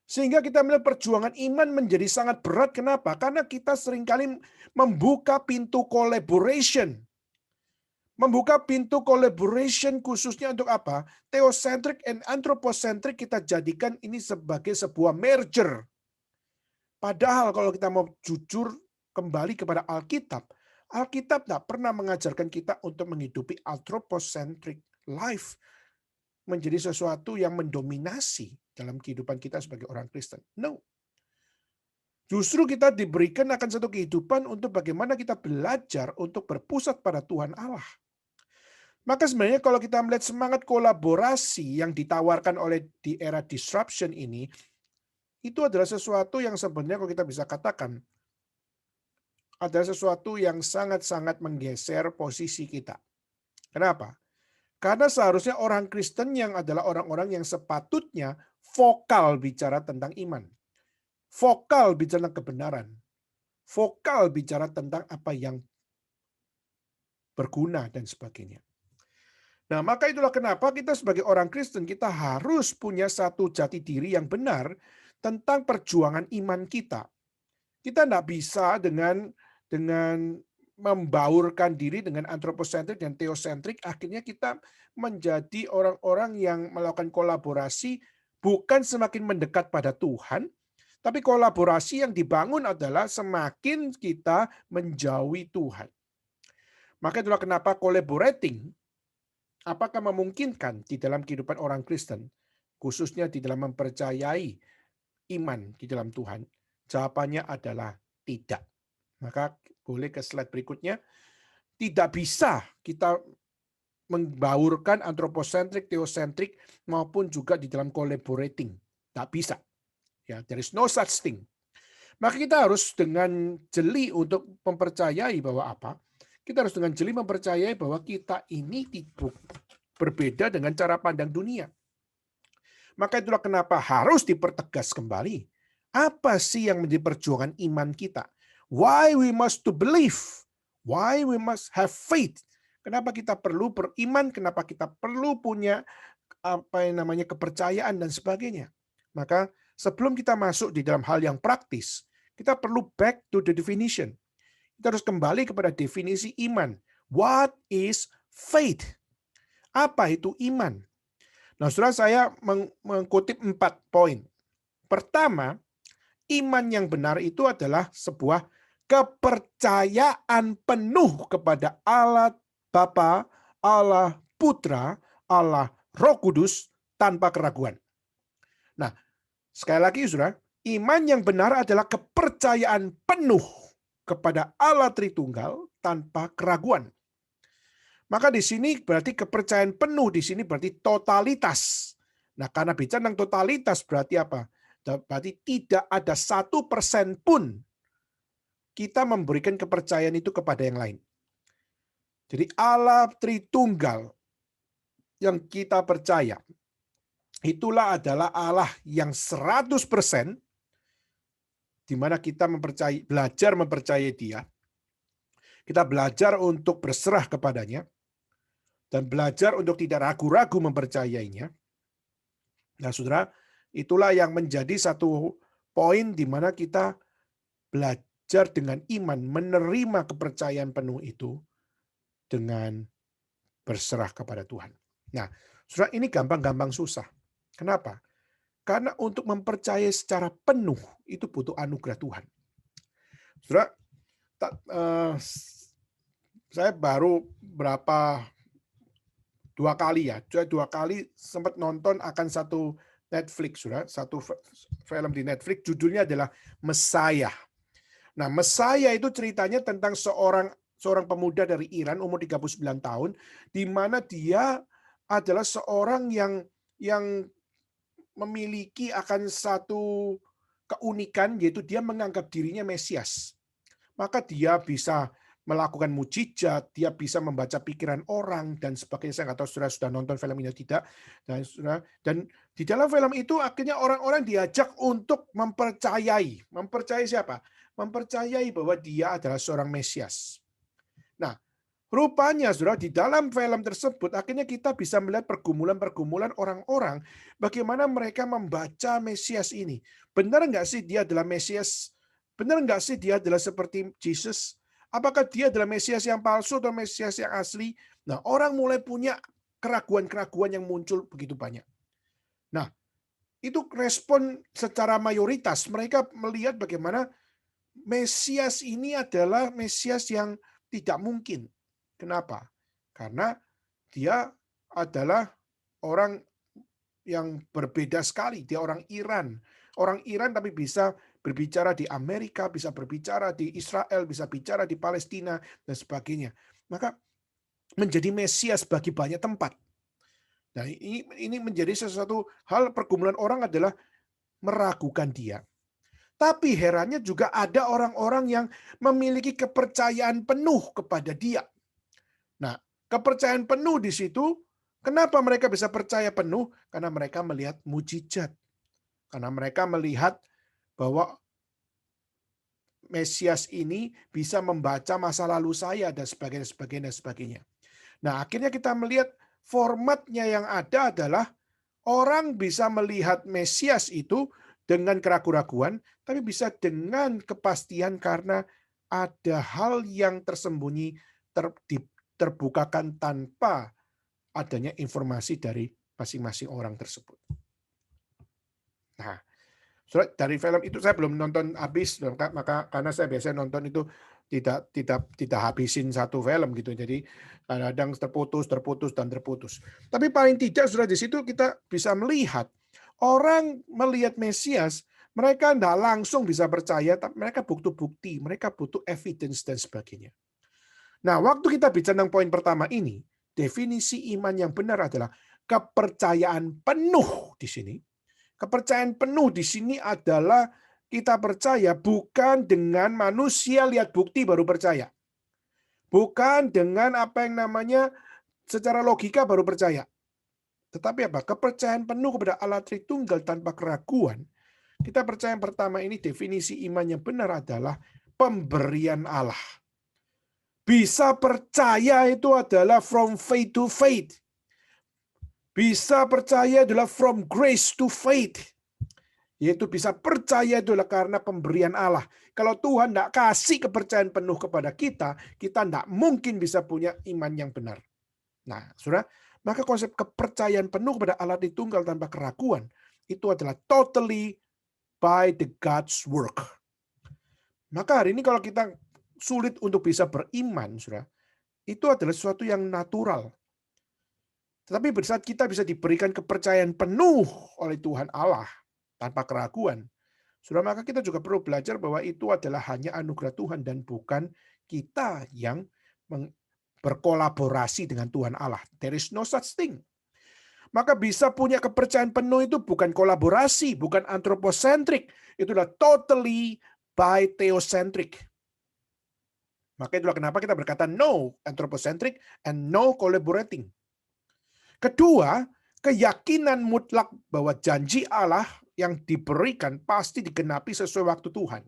Sehingga kita melihat perjuangan iman menjadi sangat berat. Kenapa? Karena kita seringkali membuka pintu collaboration. Membuka pintu collaboration khususnya untuk apa? Theocentric and anthropocentric kita jadikan ini sebagai sebuah merger. Padahal kalau kita mau jujur kembali kepada Alkitab, Alkitab tidak pernah mengajarkan kita untuk menghidupi anthropocentric life menjadi sesuatu yang mendominasi dalam kehidupan kita sebagai orang Kristen. No. Justru kita diberikan akan satu kehidupan untuk bagaimana kita belajar untuk berpusat pada Tuhan Allah. Maka sebenarnya kalau kita melihat semangat kolaborasi yang ditawarkan oleh di era disruption ini, itu adalah sesuatu yang sebenarnya kalau kita bisa katakan adalah sesuatu yang sangat-sangat menggeser posisi kita. Kenapa? Karena seharusnya orang Kristen yang adalah orang-orang yang sepatutnya vokal bicara tentang iman. Vokal bicara tentang kebenaran. Vokal bicara tentang apa yang berguna dan sebagainya. Nah, maka itulah kenapa kita sebagai orang Kristen, kita harus punya satu jati diri yang benar tentang perjuangan iman kita. Kita nggak bisa dengan membaurkan diri dengan antroposentrik dan teosentrik, akhirnya kita menjadi orang-orang yang melakukan kolaborasi, bukan semakin mendekat pada Tuhan, tapi kolaborasi yang dibangun adalah semakin kita menjauhi Tuhan. Maka itulah kenapa collaborating, apakah memungkinkan di dalam kehidupan orang Kristen, khususnya di dalam mempercayai iman di dalam Tuhan? Jawabannya adalah tidak. Maka boleh ke slide berikutnya. Tidak bisa kita membaurkan antroposentrik, teosentrik, maupun juga di dalam collaborating. Tak bisa. Ya, there is no such thing. Maka kita harus dengan jeli untuk mempercayai bahwa apa? Kita harus dengan jeli mempercayai bahwa kita ini berbeda dengan cara pandang dunia. Maka itulah kenapa harus dipertegas kembali. Apa sih yang menjadi perjuangan iman kita? Why we must to believe? Why we must have faith? Kenapa kita perlu beriman? Kenapa kita perlu punya kepercayaan dan sebagainya? Maka sebelum kita masuk di dalam hal yang praktis, kita perlu back to the definition. Kita harus kembali kepada definisi iman. What is faith? Apa itu iman? Nah, saudara, saya mengutip 4 poin. Pertama, iman yang benar itu adalah sebuah kepercayaan penuh kepada Allah Bapa, Allah Putra, Allah Roh Kudus tanpa keraguan. Nah, sekali lagi saudara, iman yang benar adalah kepercayaan penuh kepada Allah Tritunggal tanpa keraguan. Maka di sini berarti kepercayaan penuh, di sini berarti totalitas. Nah, karena bicara tentang totalitas berarti apa? Berarti tidak ada 1% pun kita memberikan kepercayaan itu kepada yang lain. Jadi Allah Tritunggal yang kita percaya, itulah adalah Allah yang 100%, di mana kita belajar mempercayai Dia. Kita belajar untuk berserah kepadanya, dan belajar untuk tidak ragu-ragu mempercayainya. Nah, saudara, itulah yang menjadi satu poin di mana kita belajar dengan iman, menerima kepercayaan penuh itu dengan berserah kepada Tuhan. Nah, saudara, ini gampang-gampang susah. Kenapa? Karena untuk mempercayai secara penuh itu butuh anugerah Tuhan. Saudara, saya baru dua kali sempat nonton akan satu Netflix, satu film di Netflix, judulnya adalah Messiah. Nah, Messiah itu ceritanya tentang seorang pemuda dari Iran umur 39 tahun, di mana dia adalah seorang yang memiliki akan satu keunikan, yaitu dia menganggap dirinya Mesias. Maka dia bisa melakukan mujizat, dia bisa membaca pikiran orang dan sebagainya. Saya nggak tahu saudara sudah nonton film ini atau tidak. Dan di dalam film itu akhirnya orang-orang diajak untuk mempercayai siapa? Mempercayai bahwa dia adalah seorang Mesias. Nah, rupanya saudara, di dalam film tersebut akhirnya kita bisa melihat pergumulan-pergumulan orang-orang, bagaimana mereka membaca Mesias ini. Benar nggak sih dia adalah Mesias? Benar nggak sih dia adalah seperti Yesus? Apakah dia adalah Mesias yang palsu atau Mesias yang asli? Nah, orang mulai punya keraguan-keraguan yang muncul begitu banyak. Nah, itu respon secara mayoritas. Mereka melihat bagaimana Mesias ini adalah Mesias yang tidak mungkin. Kenapa? Karena dia adalah orang yang berbeda sekali. Dia orang Iran. Orang Iran tapi bisa berbicara di Amerika, bisa berbicara di Israel, bisa bicara di Palestina, dan sebagainya. Maka menjadi Mesias bagi banyak tempat. Nah, ini menjadi sesuatu hal pergumulan orang adalah meragukan dia. Tapi herannya juga ada orang-orang yang memiliki kepercayaan penuh kepada dia. Nah, kepercayaan penuh di situ, kenapa mereka bisa percaya penuh? Karena mereka melihat mujizat. Karena mereka melihat bahwa Mesias ini bisa membaca masa lalu saya dan sebagainya. Nah, akhirnya kita melihat formatnya yang ada adalah orang bisa melihat Mesias itu dengan keraguan-raguan, tapi bisa dengan kepastian karena ada hal yang tersembunyi terbukakan tanpa adanya informasi dari masing-masing orang tersebut. Nah, dari film itu saya belum nonton habis, maka karena saya biasanya nonton itu tidak habisin satu film gitu. Jadi kadang terputus. Tapi paling tidak sudah di situ kita bisa melihat orang melihat Mesias, mereka tidak langsung bisa percaya, tapi mereka butuh bukti, mereka butuh evidence dan sebagainya. Nah, waktu kita bicara tentang poin pertama ini, definisi iman yang benar adalah kepercayaan penuh di sini. Kepercayaan penuh di sini adalah kita percaya bukan dengan manusia lihat bukti baru percaya. Bukan dengan apa yang namanya secara logika baru percaya. Tetapi apa? Kepercayaan penuh kepada Allah Tritunggal tanpa keraguan. Kita percaya yang pertama ini definisi iman yang benar adalah pemberian Allah. Bisa percaya itu adalah from faith to faith. Bisa percaya adalah from grace to faith. Yaitu bisa percaya adalah karena pemberian Allah. Kalau Tuhan tidak kasih kepercayaan penuh kepada kita tidak mungkin bisa punya iman yang benar. Nah, saudara, maka konsep kepercayaan penuh kepada Allah Tritunggal tanpa keraguan itu adalah totally by the God's work. Maka hari ini kalau kita sulit untuk bisa beriman, saudara, itu adalah sesuatu yang natural. Tetapi pada saat kita bisa diberikan kepercayaan penuh oleh Tuhan Allah tanpa keraguan, saudara, maka kita juga perlu belajar bahwa itu adalah hanya anugerah Tuhan dan bukan kita yang berkolaborasi dengan Tuhan Allah. There is no such thing. Maka bisa punya kepercayaan penuh itu bukan kolaborasi, bukan anthropocentric. Itulah totally by theocentric. Maka itulah kenapa kita berkata no anthropocentric and no collaborating. Kedua, keyakinan mutlak bahwa janji Allah yang diberikan pasti digenapi sesuai waktu Tuhan.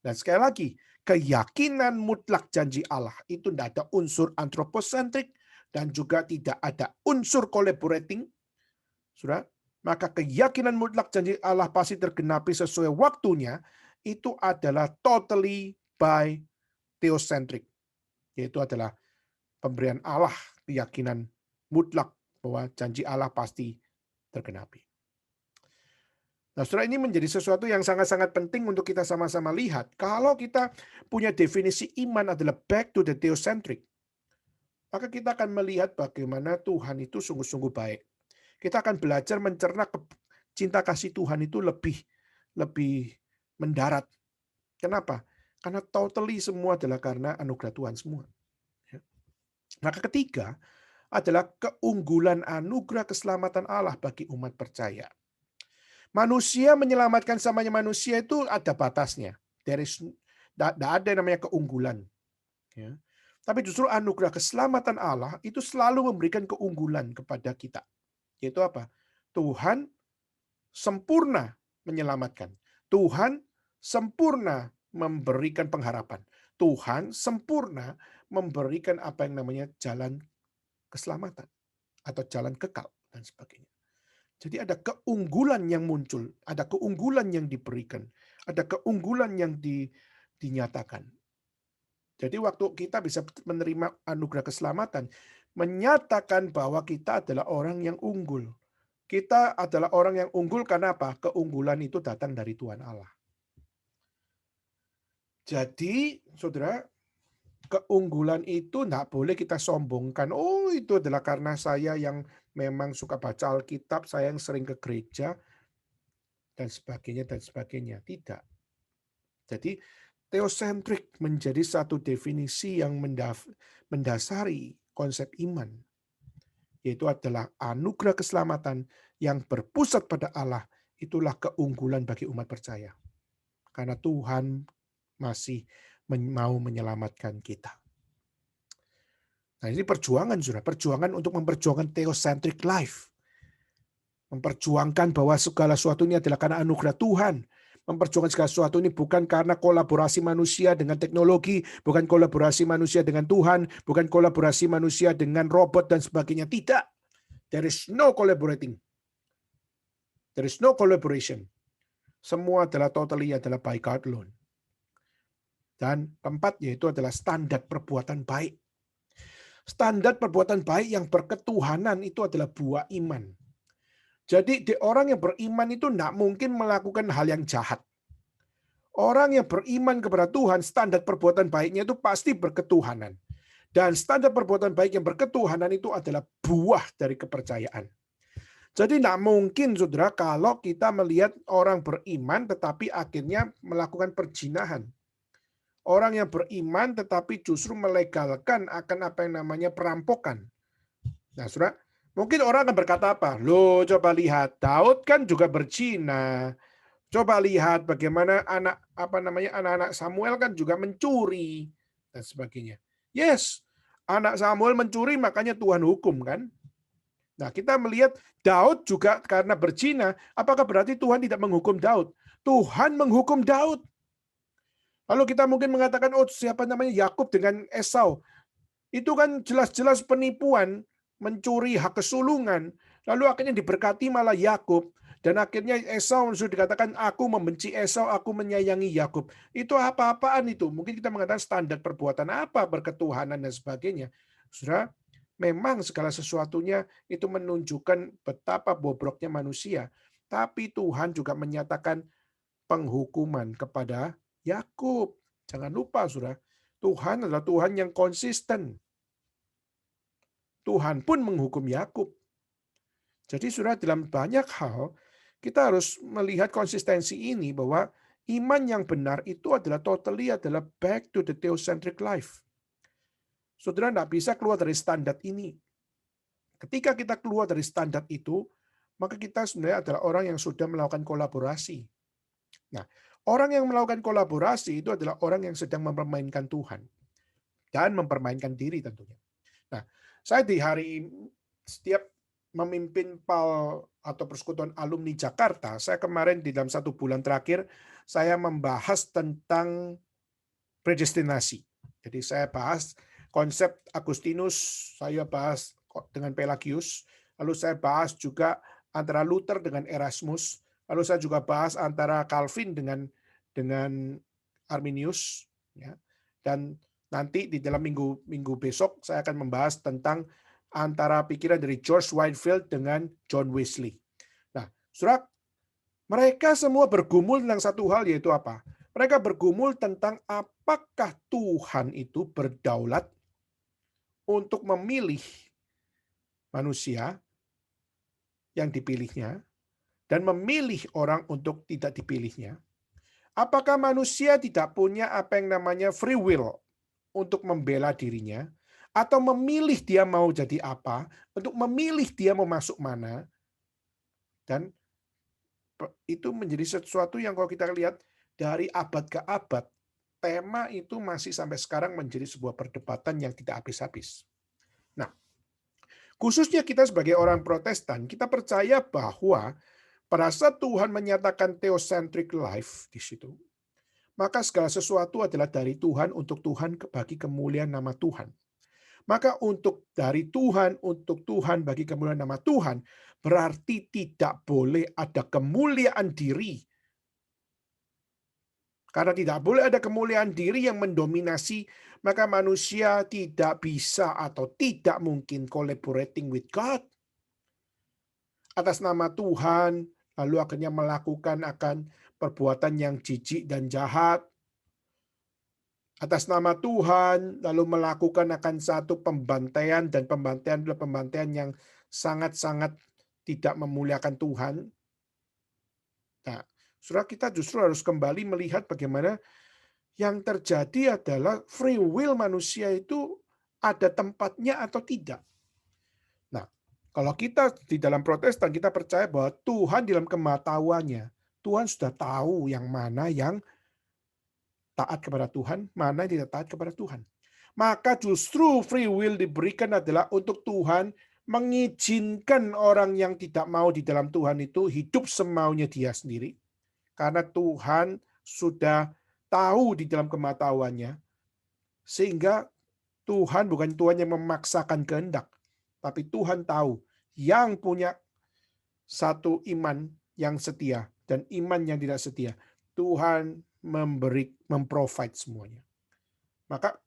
Dan sekali lagi, keyakinan mutlak janji Allah itu tidak ada unsur anthropocentric dan juga tidak ada unsur collaborating. Sudah, maka keyakinan mutlak janji Allah pasti tergenapi sesuai waktunya itu adalah totally by theocentric. Yaitu adalah pemberian Allah, keyakinan mutlak bahwa janji Allah pasti tergenapi. Nah, saudara, ini menjadi sesuatu yang sangat-sangat penting untuk kita sama-sama lihat. Kalau kita punya definisi iman adalah back to the theocentric, maka kita akan melihat bagaimana Tuhan itu sungguh-sungguh baik. Kita akan belajar mencerna cinta kasih Tuhan itu lebih mendarat. Kenapa? Karena totally semua adalah karena anugerah Tuhan semua. Maka ketiga adalah keunggulan anugerah keselamatan Allah bagi umat percaya. Manusia menyelamatkan samanya manusia itu ada batasnya. Tidak ada namanya keunggulan. Ya. Tapi justru anugerah keselamatan Allah itu selalu memberikan keunggulan kepada kita. Yaitu apa? Tuhan sempurna menyelamatkan. Tuhan sempurna memberikan pengharapan. Tuhan sempurna memberikan apa yang namanya jalan keselamatan atau jalan kekal dan sebagainya. Jadi ada keunggulan yang muncul, ada keunggulan yang diberikan, ada keunggulan yang dinyatakan. Jadi waktu kita bisa menerima anugerah keselamatan, menyatakan bahwa kita adalah orang yang unggul. Kita adalah orang yang unggul karena apa? Keunggulan itu datang dari Tuhan Allah. Jadi, saudara, keunggulan itu tidak boleh kita sombongkan. Oh, itu adalah karena saya yang memang suka baca Alkitab, saya yang sering ke gereja, dan sebagainya. Tidak. Jadi, theocentric menjadi satu definisi yang mendasari konsep iman. Yaitu adalah anugerah keselamatan yang berpusat pada Allah. Itulah keunggulan bagi umat percaya. Karena Tuhan masih mau menyelamatkan kita. Nah, ini perjuangan, saudara. Perjuangan untuk memperjuangkan theocentric life. Memperjuangkan bahwa segala sesuatu ini adalah karena anugerah Tuhan. Memperjuangkan segala sesuatu ini bukan karena kolaborasi manusia dengan teknologi, bukan kolaborasi manusia dengan Tuhan, bukan kolaborasi manusia dengan robot dan sebagainya. Tidak. There is no collaborating. There is no collaboration. Semua adalah totally adalah by God alone. Dan keempat yaitu adalah standar perbuatan baik. Standar perbuatan baik yang berketuhanan itu adalah buah iman. Jadi orang yang beriman itu tidak mungkin melakukan hal yang jahat. Orang yang beriman kepada Tuhan, standar perbuatan baiknya itu pasti berketuhanan. Dan standar perbuatan baik yang berketuhanan itu adalah buah dari kepercayaan. Jadi tidak mungkin, saudara, kalau kita melihat orang beriman tetapi akhirnya melakukan perzinahan. Orang yang beriman tetapi justru melegalkan akan apa yang namanya perampokan. Nah, saudara, mungkin orang akan berkata apa? Loh, coba lihat, Daud kan juga berzina. Coba lihat bagaimana anak-anak Samuel kan juga mencuri dan sebagainya. Yes, anak Samuel mencuri makanya Tuhan hukum kan. Nah, kita melihat Daud juga karena berzina, apakah berarti Tuhan tidak menghukum Daud? Tuhan menghukum Daud. Lalu kita mungkin mengatakan, oh siapa namanya Yakub dengan Esau. Itu kan jelas-jelas penipuan, mencuri hak kesulungan. Lalu akhirnya diberkati malah Yakub. Dan akhirnya Esau sudah dikatakan, aku membenci Esau, aku menyayangi Yakub. Itu apa-apaan itu? Mungkin kita mengatakan standar perbuatan apa, berketuhanan dan sebagainya. Saudara, memang segala sesuatunya itu menunjukkan betapa bobroknya manusia. Tapi Tuhan juga menyatakan penghukuman kepada Yakub. Jangan lupa, saudara, Tuhan adalah Tuhan yang konsisten. Tuhan pun menghukum Yakub. Jadi saudara, dalam banyak hal kita harus melihat konsistensi ini bahwa iman yang benar itu adalah adalah back to the theocentric life. Saudara tidak bisa keluar dari standar ini. Ketika kita keluar dari standar itu, maka kita sebenarnya adalah orang yang sudah melakukan kolaborasi. Nah, orang yang melakukan kolaborasi itu adalah orang yang sedang mempermainkan Tuhan dan mempermainkan diri tentunya. Nah, saya di hari setiap memimpin PAL atau Persekutuan Alumni Jakarta, saya kemarin di dalam 1 bulan terakhir, saya membahas tentang predestinasi. Jadi saya bahas konsep Agustinus, saya bahas dengan Pelagius, lalu saya bahas juga antara Luther dengan Erasmus, lalu saya juga bahas antara Calvin dengan Arminius, ya. Dan nanti di dalam minggu besok saya akan membahas tentang antara pikiran dari George Whitefield dengan John Wesley. Nah, saudara, mereka semua bergumul tentang satu hal, yaitu apa? Mereka bergumul tentang apakah Tuhan itu berdaulat untuk memilih manusia yang dipilihnya dan memilih orang untuk tidak dipilihnya. Apakah manusia tidak punya apa yang namanya free will untuk membela dirinya, atau memilih dia mau jadi apa, untuk memilih dia mau masuk mana, dan itu menjadi sesuatu yang kalau kita lihat dari abad ke abad, tema itu masih sampai sekarang menjadi sebuah perdebatan yang tidak habis-habis. Nah, khususnya kita sebagai orang Protestan, kita percaya bahwa pada saat Tuhan menyatakan theocentric life di situ, maka segala sesuatu adalah dari Tuhan, untuk Tuhan, bagi kemuliaan nama Tuhan. Maka dari Tuhan, untuk Tuhan, bagi kemuliaan nama Tuhan, berarti tidak boleh ada kemuliaan diri. Karena tidak boleh ada kemuliaan diri yang mendominasi, maka manusia tidak bisa atau tidak mungkin collaborating with God. Atas nama Tuhan, lalu akhirnya melakukan akan perbuatan yang jijik dan jahat. Atas nama Tuhan, lalu melakukan akan satu pembantaian, dan pembantaian adalah pembantaian yang sangat-sangat tidak memuliakan Tuhan. Nah, saudara, kita justru harus kembali melihat bagaimana yang terjadi adalah free will manusia itu ada tempatnya atau tidak. Nah, kalau kita di dalam Protestan, kita percaya bahwa Tuhan dalam kemahatauannya, Tuhan sudah tahu yang mana yang taat kepada Tuhan, mana yang tidak taat kepada Tuhan. Maka justru free will diberikan adalah untuk Tuhan mengizinkan orang yang tidak mau di dalam Tuhan itu hidup semaunya dia sendiri. Karena Tuhan sudah tahu di dalam kemahatauannya, sehingga Tuhan bukan Tuhan yang memaksakan kehendak, tapi Tuhan tahu yang punya satu iman yang setia dan iman yang tidak setia. Tuhan memprovide semuanya. Maka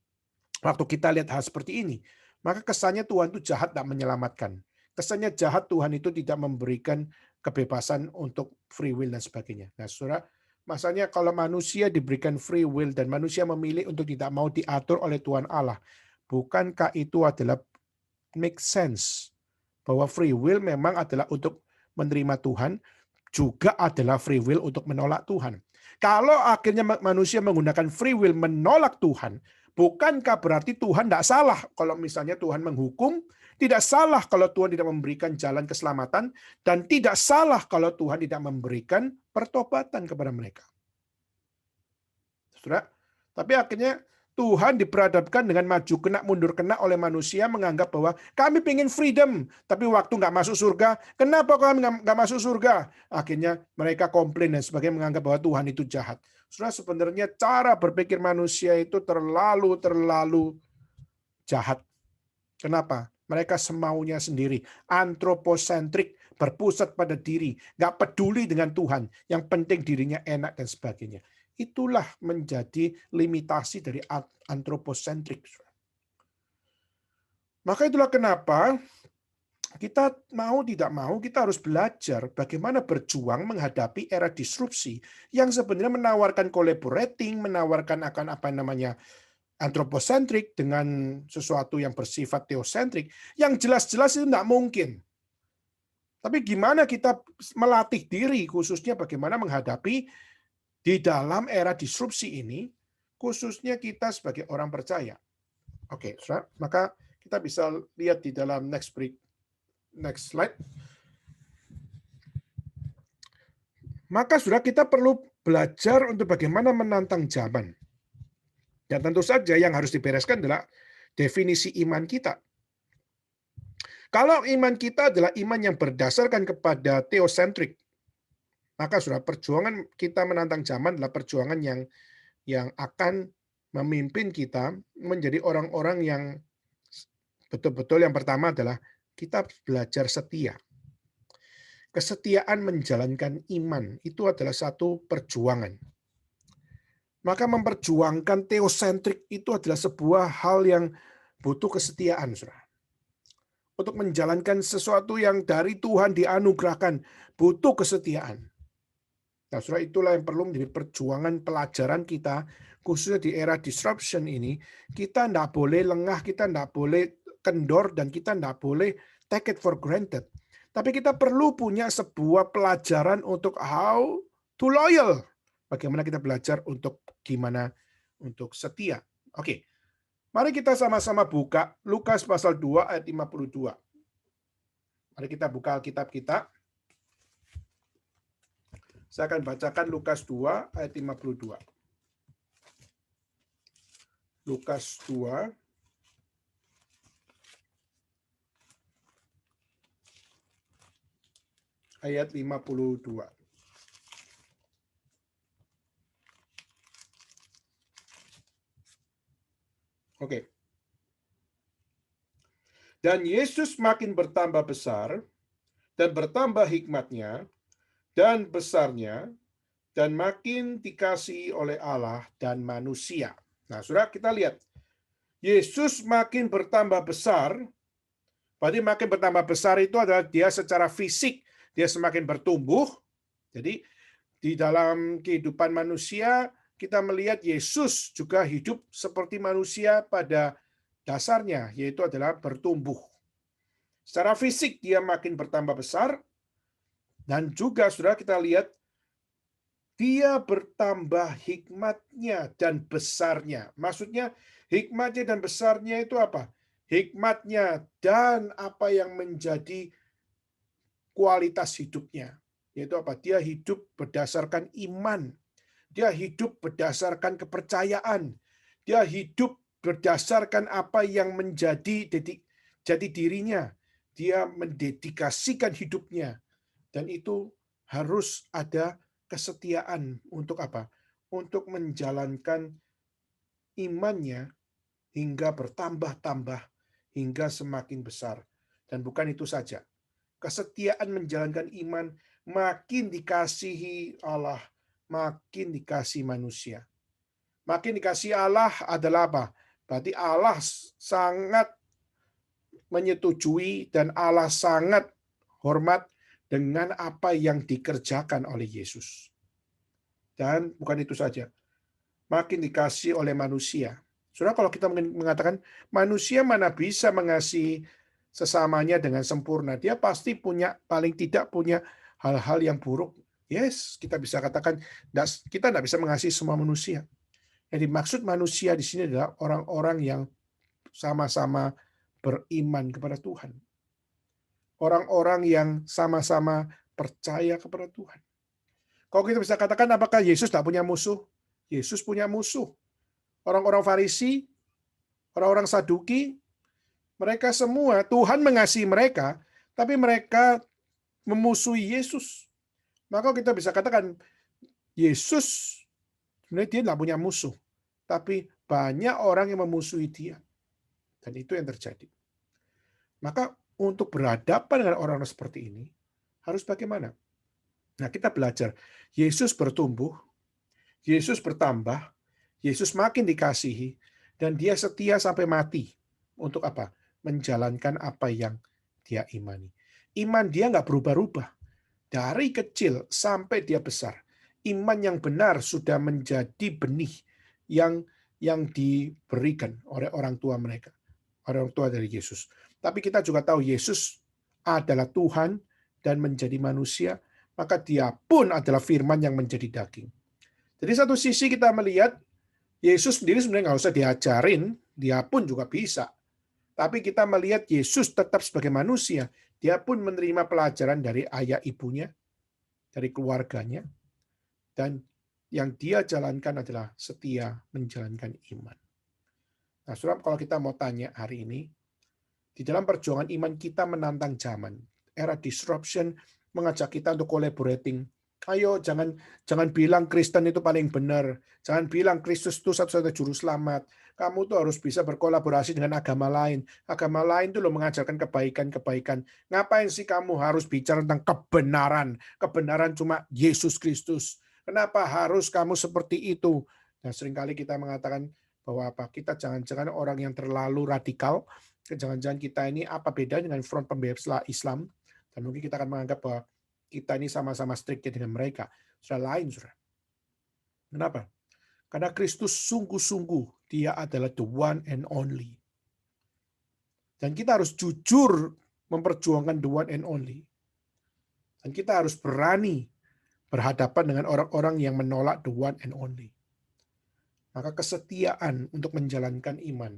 waktu kita lihat hal seperti ini, maka kesannya Tuhan itu jahat tak menyelamatkan. Kesannya jahat Tuhan itu tidak memberikan kebebasan untuk free will dan sebagainya. Nah, saudara, masanya kalau manusia diberikan free will dan manusia memilih untuk tidak mau diatur oleh Tuhan Allah, bukankah itu adalah make sense bahwa free will memang adalah untuk menerima Tuhan, juga adalah free will untuk menolak Tuhan. Kalau akhirnya manusia menggunakan free will menolak Tuhan, bukankah berarti Tuhan tidak salah kalau misalnya Tuhan menghukum, tidak salah kalau Tuhan tidak memberikan jalan keselamatan, dan tidak salah kalau Tuhan tidak memberikan pertobatan kepada mereka. Saudara, tapi akhirnya Tuhan diperhadapkan dengan maju kena mundur kena oleh manusia, menganggap bahwa kami pengen freedom, tapi waktu nggak masuk surga, kenapa kami nggak masuk surga? Akhirnya mereka komplain dan sebagainya, menganggap bahwa Tuhan itu jahat. Saudara, sebenarnya cara berpikir manusia itu terlalu jahat. Kenapa? Mereka semaunya sendiri, antroposentrik, berpusat pada diri, nggak peduli dengan Tuhan, yang penting dirinya enak dan sebagainya. Itulah menjadi limitasi dari antroposentrik. Maka itulah kenapa kita mau tidak mau kita harus belajar bagaimana berjuang menghadapi era disrupsi yang sebenarnya menawarkan collaborating, menawarkan akan apa namanya antroposentrik dengan sesuatu yang bersifat teosentrik, yang jelas-jelas itu tidak mungkin. Tapi gimana kita melatih diri, khususnya bagaimana menghadapi di dalam era disrupsi ini, khususnya kita sebagai orang percaya. Oke, maka kita bisa lihat di dalam next slide. Maka sudah kita perlu belajar untuk bagaimana menantang zaman. Dan tentu saja yang harus dibereskan adalah definisi iman kita. Kalau iman kita adalah iman yang berdasarkan kepada teosentrik, maka sudah perjuangan kita menantang zaman adalah perjuangan yang akan memimpin kita menjadi orang-orang yang betul-betul yang pertama adalah kita belajar setia. Kesetiaan menjalankan iman itu adalah satu perjuangan. Maka memperjuangkan teosentrik itu adalah sebuah hal yang butuh kesetiaan, saudara. Untuk menjalankan sesuatu yang dari Tuhan dianugerahkan, butuh kesetiaan. Nah, saudara, itulah yang perlu menjadi perjuangan pelajaran kita, khususnya di era disruption ini. Kita tidak boleh lengah, kita tidak boleh kendor, dan kita tidak boleh take it for granted. Tapi kita perlu punya sebuah pelajaran untuk how to loyal. Bagaimana kita belajar untuk gimana untuk setia. Oke, mari kita sama-sama buka Lukas pasal 2 ayat 52. Mari kita buka Alkitab kita. Saya akan bacakan Lukas 2 ayat 52. Lukas 2 ayat 52. Oke. Dan Yesus makin bertambah besar dan bertambah hikmatnya dan besarnya dan makin dikasihi oleh Allah dan manusia. Nah, saudara, kita lihat. Yesus makin bertambah besar, berarti makin bertambah besar itu adalah dia secara fisik, dia semakin bertumbuh. Jadi, di dalam kehidupan manusia, kita melihat Yesus juga hidup seperti manusia pada dasarnya, yaitu adalah bertumbuh. Secara fisik dia makin bertambah besar, dan juga saudara kita lihat dia bertambah hikmatnya dan besarnya. Maksudnya hikmatnya dan besarnya itu apa? Hikmatnya dan apa yang menjadi kualitas hidupnya. Yaitu apa? Dia hidup berdasarkan iman. Dia hidup berdasarkan kepercayaan. Dia hidup berdasarkan apa yang menjadi jati dirinya. Dia mendedikasikan hidupnya. Dan itu harus ada kesetiaan untuk apa? Untuk menjalankan imannya hingga bertambah-tambah, hingga semakin besar. Dan bukan itu saja. kesetiaan menjalankan iman, makin dikasihi Allah, makin dikasihi manusia. Makin dikasihi Allah adalah apa? Berarti Allah sangat menyetujui dan Allah sangat hormat dengan apa yang dikerjakan oleh Yesus. Dan bukan itu saja, makin dikasihi oleh manusia. Saudara, kalau kita mengatakan manusia mana bisa mengasihi sesamanya dengan sempurna, dia pasti paling tidak punya hal-hal yang buruk. Yes, kita bisa katakan kita tidak bisa mengasihi semua manusia. Yang dimaksud manusia di sini adalah orang-orang yang sama-sama beriman kepada Tuhan. Orang-orang yang sama-sama percaya kepada Tuhan. Kalau kita bisa katakan, apakah Yesus tidak punya musuh? Yesus punya musuh. Orang-orang Farisi, orang-orang Saduki, mereka semua, Tuhan mengasihi mereka, tapi mereka memusuhi Yesus. Maka kita bisa katakan, Yesus sebenarnya dia tidak punya musuh, tapi banyak orang yang memusuhi dia. Dan itu yang terjadi. Maka untuk berhadapan dengan orang-orang seperti ini, harus bagaimana? Nah, kita belajar. Yesus bertumbuh, Yesus bertambah, Yesus makin dikasihi, dan dia setia sampai mati. Untuk apa? Menjalankan apa yang dia imani. Iman dia nggak berubah-ubah. Dari kecil sampai dia besar. Iman yang benar sudah menjadi benih yang diberikan oleh orang tua mereka. Orang tua dari Yesus. Tapi kita juga tahu Yesus adalah Tuhan dan menjadi manusia, maka dia pun adalah firman yang menjadi daging. Jadi satu sisi kita melihat Yesus sendiri sebenarnya nggak usah diajarin, dia pun juga bisa. Tapi kita melihat Yesus tetap sebagai manusia, dia pun menerima pelajaran dari ayah ibunya, dari keluarganya, dan yang dia jalankan adalah setia menjalankan iman. Nah, saudara, kalau kita mau tanya hari ini, di dalam perjuangan iman kita menantang zaman, era disruption mengajak kita untuk collaborating. Ayo, jangan bilang Kristen itu paling benar. Jangan bilang Kristus itu satu-satunya juru selamat. Kamu tuh harus bisa berkolaborasi dengan agama lain. Agama lain tuh lo mengajarkan kebaikan-kebaikan. Ngapain sih kamu harus bicara tentang kebenaran? Kebenaran cuma Yesus Kristus. Kenapa harus kamu seperti itu? Nah, seringkali kita mengatakan bahwa apa? Kita jangan-jangan orang yang terlalu radikal. Jangan-jangan kita ini apa beda dengan front pembela Islam? Dan mungkin kita akan menganggap bahwa kita ini sama-sama strict dengan mereka. Sudah lain, saudara. Kenapa? Karena Kristus sungguh-sungguh, dia adalah the one and only. Dan kita harus jujur memperjuangkan the one and only. Dan kita harus berani berhadapan dengan orang-orang yang menolak the one and only. Maka kesetiaan untuk menjalankan iman,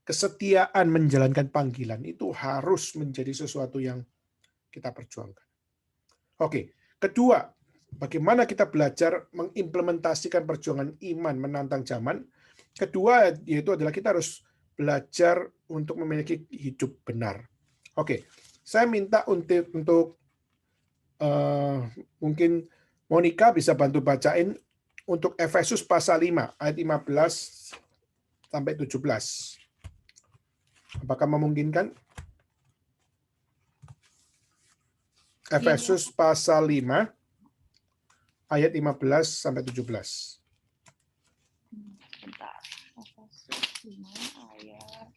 kesetiaan menjalankan panggilan, itu harus menjadi sesuatu yang kita perjuangkan. Oke, kedua, bagaimana kita belajar mengimplementasikan perjuangan iman menantang zaman? Kedua, yaitu adalah kita harus belajar untuk memiliki hidup benar. Oke, saya minta untuk mungkin Monica bisa bantu bacain untuk Efesus pasal 5, ayat 15 sampai 17. Apakah memungkinkan? Efesus pasal 5 ayat 15 sampai 17. Bentar. Efesus 5 ayat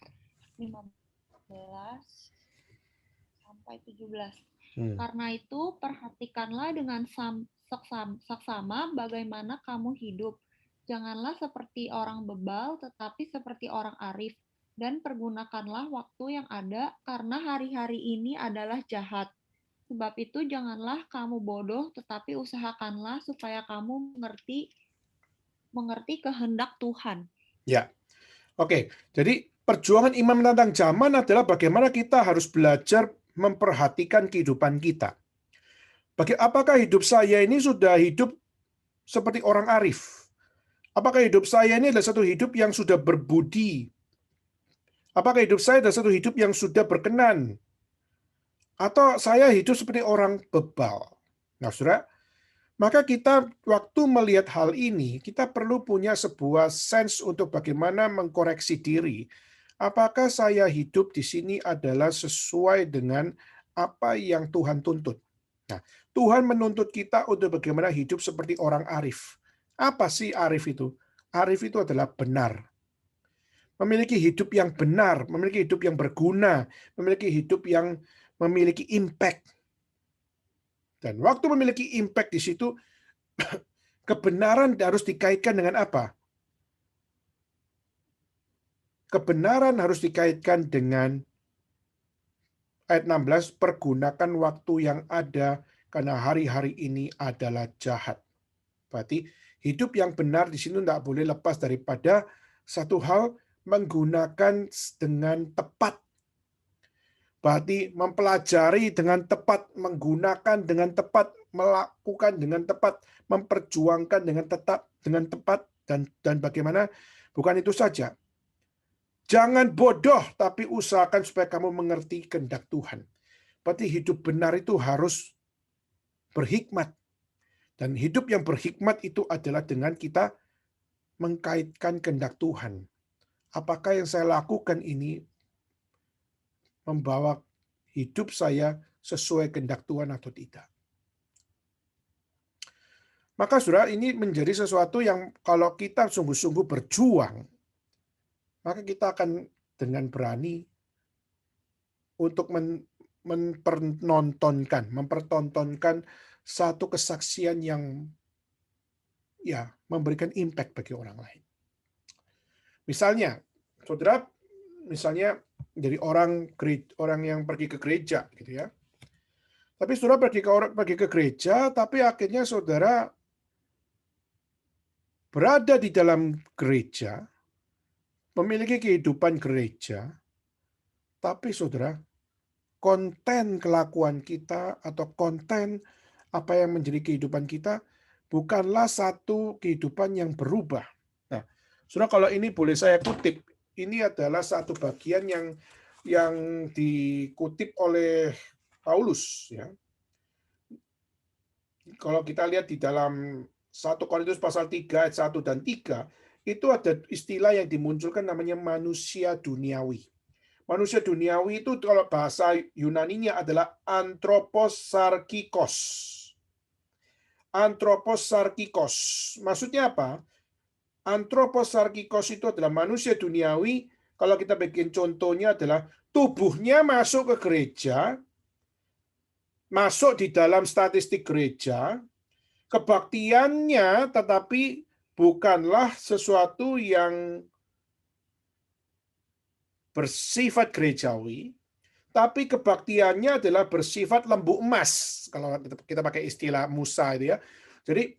15 sampai 17. Karena itu perhatikanlah dengan saksama bagaimana kamu hidup. Janganlah seperti orang bebal, tetapi seperti orang arif. Dan pergunakanlah waktu yang ada, karena hari-hari ini adalah jahat. Sebab itu janganlah kamu bodoh, tetapi usahakanlah supaya kamu mengerti kehendak Tuhan. Ya, oke. Jadi perjuangan iman menantang zaman adalah bagaimana kita harus belajar memperhatikan kehidupan kita. Apakah hidup saya ini sudah hidup seperti orang arif? Apakah hidup saya ini adalah satu hidup yang sudah berbudi? Apakah hidup saya adalah satu hidup yang sudah berkenan? Atau saya hidup seperti orang bebal? Nah, saudara, maka kita waktu melihat hal ini, kita perlu punya sebuah sense untuk bagaimana mengkoreksi diri. Apakah saya hidup di sini adalah sesuai dengan apa yang Tuhan tuntut. Nah, Tuhan menuntut kita untuk bagaimana hidup seperti orang arif. Apa sih arif itu? Arif itu adalah benar. Memiliki hidup yang benar, memiliki hidup yang berguna, memiliki hidup yang memiliki impact. Dan waktu memiliki impact di situ, kebenaran harus dikaitkan dengan apa? Kebenaran harus dikaitkan dengan ayat 16, pergunakan waktu yang ada karena hari-hari ini adalah jahat. Berarti hidup yang benar di sini tidak boleh lepas daripada satu hal, menggunakan dengan tepat. Berarti mempelajari dengan tepat, menggunakan dengan tepat, melakukan dengan tepat, memperjuangkan dengan tepat, dan bagaimana? Bukan itu saja. Jangan bodoh, tapi usahakan supaya kamu mengerti kehendak Tuhan. Berarti hidup benar itu harus berhikmat. Dan hidup yang berhikmat itu adalah dengan kita mengkaitkan kehendak Tuhan. Apakah yang saya lakukan ini membawa hidup saya sesuai kehendak Tuhan atau tidak? Maka saudara, ini menjadi sesuatu yang kalau kita sungguh-sungguh berjuang, maka kita akan dengan berani untuk mempertontonkan satu kesaksian yang ya memberikan impact bagi orang lain. Misalnya, saudara, dari orang yang pergi ke gereja, gitu ya. Tapi saudara pergi ke gereja, tapi akhirnya saudara berada di dalam gereja, memiliki kehidupan gereja, tapi saudara, konten kelakuan kita atau konten apa yang menjadi kehidupan kita bukanlah satu kehidupan yang berubah. Nah, saudara, kalau ini boleh saya kutip, ini adalah satu bagian yang dikutip oleh Paulus, ya. Kalau kita lihat di dalam 1 Korintus pasal 3 ayat 1 dan 3, itu ada istilah yang dimunculkan namanya manusia duniawi. Manusia duniawi itu kalau bahasa Yunaninya adalah anthroposarkikos. Anthroposarkikos. Maksudnya apa? Anthroposarkikos itu adalah manusia duniawi. Kalau kita bikin contohnya adalah tubuhnya masuk ke gereja, masuk di dalam statistik gereja, kebaktiannya tetapi bukanlah sesuatu yang bersifat gerejawi, tapi kebaktiannya adalah bersifat lembu emas. Kalau kita pakai istilah Musa itu ya. Jadi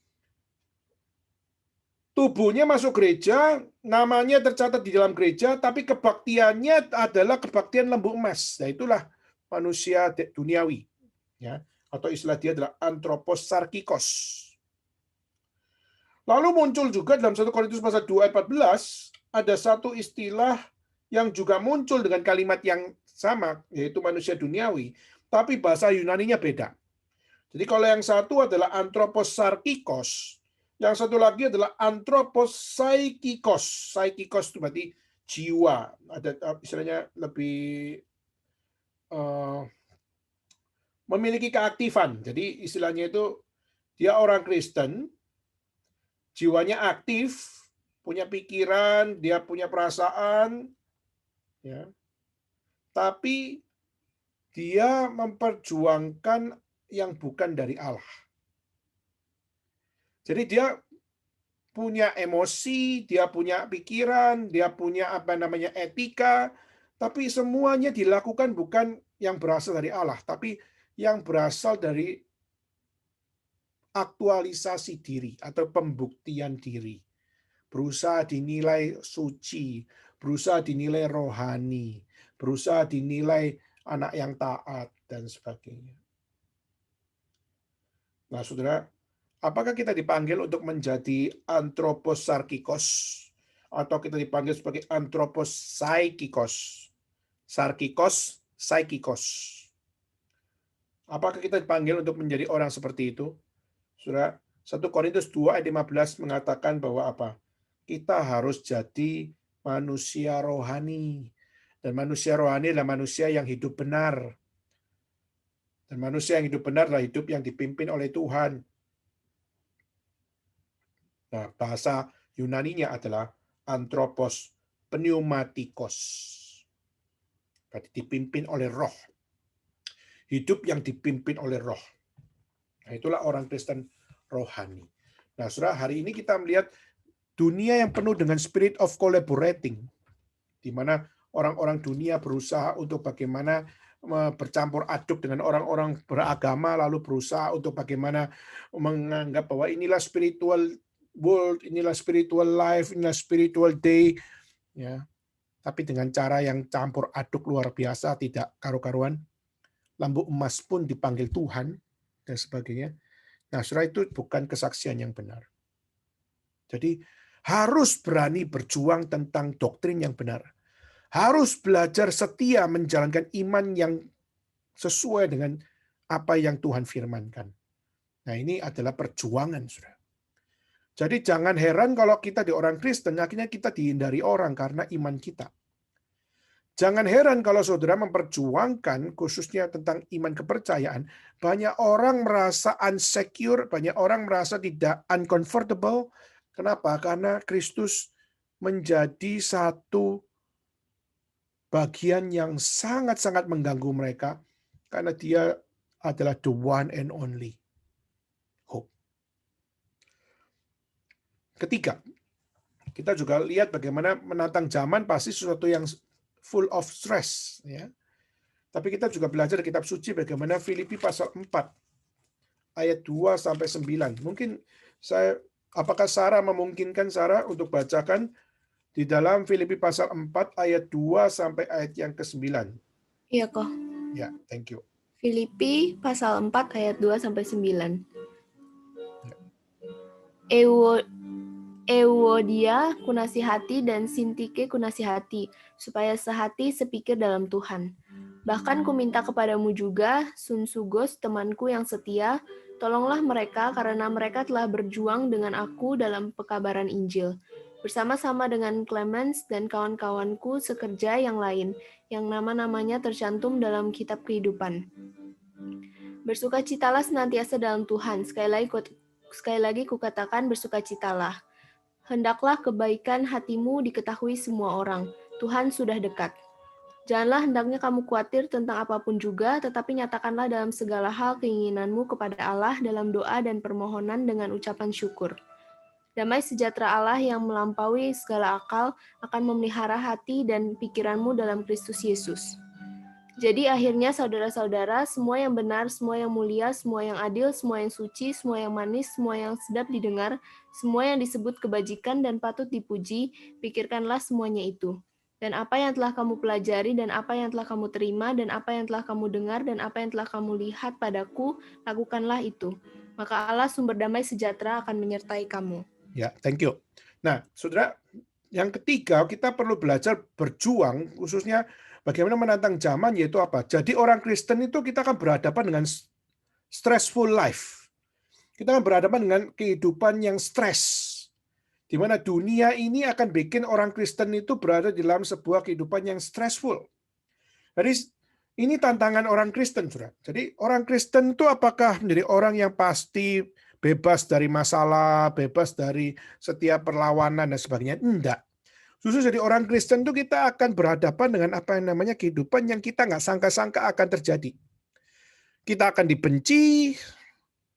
tubuhnya masuk gereja, namanya tercatat di dalam gereja, tapi kebaktiannya adalah kebaktian lembu emas. Nah, itulah manusia duniawi, ya, atau istilah dia adalah anthroposarkikos. Lalu muncul juga dalam 1 Korintus pasal 2 ayat 14 ada satu istilah yang juga muncul dengan kalimat yang sama, yaitu manusia duniawi, tapi bahasa Yunaninya beda. Jadi kalau yang satu adalah anthroposarkikos, yang satu lagi adalah anthroposaikikos. Saikikos itu berarti jiwa. Ada istilahnya lebih memiliki keaktifan. Jadi istilahnya itu dia orang Kristen, jiwanya aktif, punya pikiran, dia punya perasaan, ya. Tapi dia memperjuangkan yang bukan dari Allah. Jadi dia punya emosi, dia punya pikiran, dia punya etika, tapi semuanya dilakukan bukan yang berasal dari Allah, tapi yang berasal dari aktualisasi diri atau pembuktian diri. Berusaha dinilai suci, berusaha dinilai rohani, berusaha dinilai anak yang taat, dan sebagainya. Nah, saudara, apakah kita dipanggil untuk menjadi anthroposarkikos atau kita dipanggil sebagai anthroposaikikos? Sarkikos, saikikos. Apakah kita dipanggil untuk menjadi orang seperti itu? Saudara, 1 Korintus 2 ayat 15 mengatakan bahwa apa? Kita harus jadi manusia rohani. Dan manusia rohani adalah manusia yang hidup benar. Dan manusia yang hidup benar adalah hidup yang dipimpin oleh Tuhan. Nah, bahasa Yunaninya adalah anthropos pneumatikos. Berarti dipimpin oleh roh. Hidup yang dipimpin oleh roh. Nah, itulah orang Kristen rohani. Nah, saudara, hari ini kita melihat dunia yang penuh dengan spirit of collaborating, di mana orang-orang dunia berusaha untuk bagaimana bercampur aduk dengan orang-orang beragama, lalu berusaha untuk bagaimana menganggap bahwa inilah spiritual world, inilah spiritual life, inilah spiritual day, ya. Tapi dengan cara yang campur aduk luar biasa, tidak karu-karuan. Lampu emas pun dipanggil Tuhan, dan sebagainya. Nah, saudara, itu bukan kesaksian yang benar. Jadi, harus berani berjuang tentang doktrin yang benar. Harus belajar setia menjalankan iman yang sesuai dengan apa yang Tuhan firmankan. Nah, ini adalah perjuangan, saudara. Jadi jangan heran kalau kita di orang Kristen, akhirnya kita dihindari orang karena iman kita. Jangan heran kalau saudara memperjuangkan khususnya tentang iman kepercayaan, banyak orang merasa insecure, banyak orang merasa tidak uncomfortable. Kenapa? Karena Kristus menjadi satu bagian yang sangat-sangat mengganggu mereka karena dia adalah the one and only hope. Ketiga, kita juga lihat bagaimana menantang zaman pasti sesuatu yang full of stress, ya. Tapi kita juga belajar di kitab suci bagaimana Filipi pasal 4 ayat 2 sampai 9. Mungkin apakah Sarah memungkinkan Sarah untuk bacakan di dalam Filipi pasal 4 ayat 2 sampai ayat yang ke-9. Iya, Kok. Ya, thank you. Filipi pasal 4 ayat 2 sampai 9. Euodia kunasihati dan Sintike kunasihati, supaya sehati sepikir dalam Tuhan. Bahkan kuminta kepadamu juga, Sunsugos temanku yang setia, tolonglah mereka karena mereka telah berjuang dengan aku dalam pekabaran Injil, bersama-sama dengan Clemens dan kawan-kawanku sekerja yang lain, yang nama-namanya tercantum dalam kitab kehidupan. Bersukacitalah senantiasa dalam Tuhan, sekali lagi kukatakan bersukacitalah. Hendaklah kebaikan hatimu diketahui semua orang. Tuhan sudah dekat. Janganlah hendaknya kamu khawatir tentang apapun juga, tetapi nyatakanlah dalam segala hal keinginanmu kepada Allah dalam doa dan permohonan dengan ucapan syukur. Damai sejahtera Allah yang melampaui segala akal akan memelihara hati dan pikiranmu dalam Kristus Yesus. Jadi akhirnya saudara-saudara, semua yang benar, semua yang mulia, semua yang adil, semua yang suci, semua yang manis, semua yang sedap didengar, semua yang disebut kebajikan dan patut dipuji, pikirkanlah semuanya itu. Dan apa yang telah kamu pelajari, dan apa yang telah kamu terima, dan apa yang telah kamu dengar, dan apa yang telah kamu lihat padaku, lakukanlah itu. Maka Allah sumber damai sejahtera akan menyertai kamu. Ya, thank you. Nah, saudara, yang ketiga kita perlu belajar berjuang, khususnya bagaimana menantang zaman, yaitu apa? Jadi orang Kristen itu kita akan berhadapan dengan stressful life. Kita akan berhadapan dengan kehidupan yang stres. Di mana dunia ini akan bikin orang Kristen itu berada di dalam sebuah kehidupan yang stressful. Jadi ini tantangan orang Kristen, saudara. Jadi orang Kristen itu apakah menjadi orang yang pasti bebas dari masalah, bebas dari setiap perlawanan dan sebagainya? Enggak. Justru jadi orang Kristen itu kita akan berhadapan dengan apa yang namanya kehidupan yang kita nggak sangka-sangka akan terjadi. Kita akan dibenci,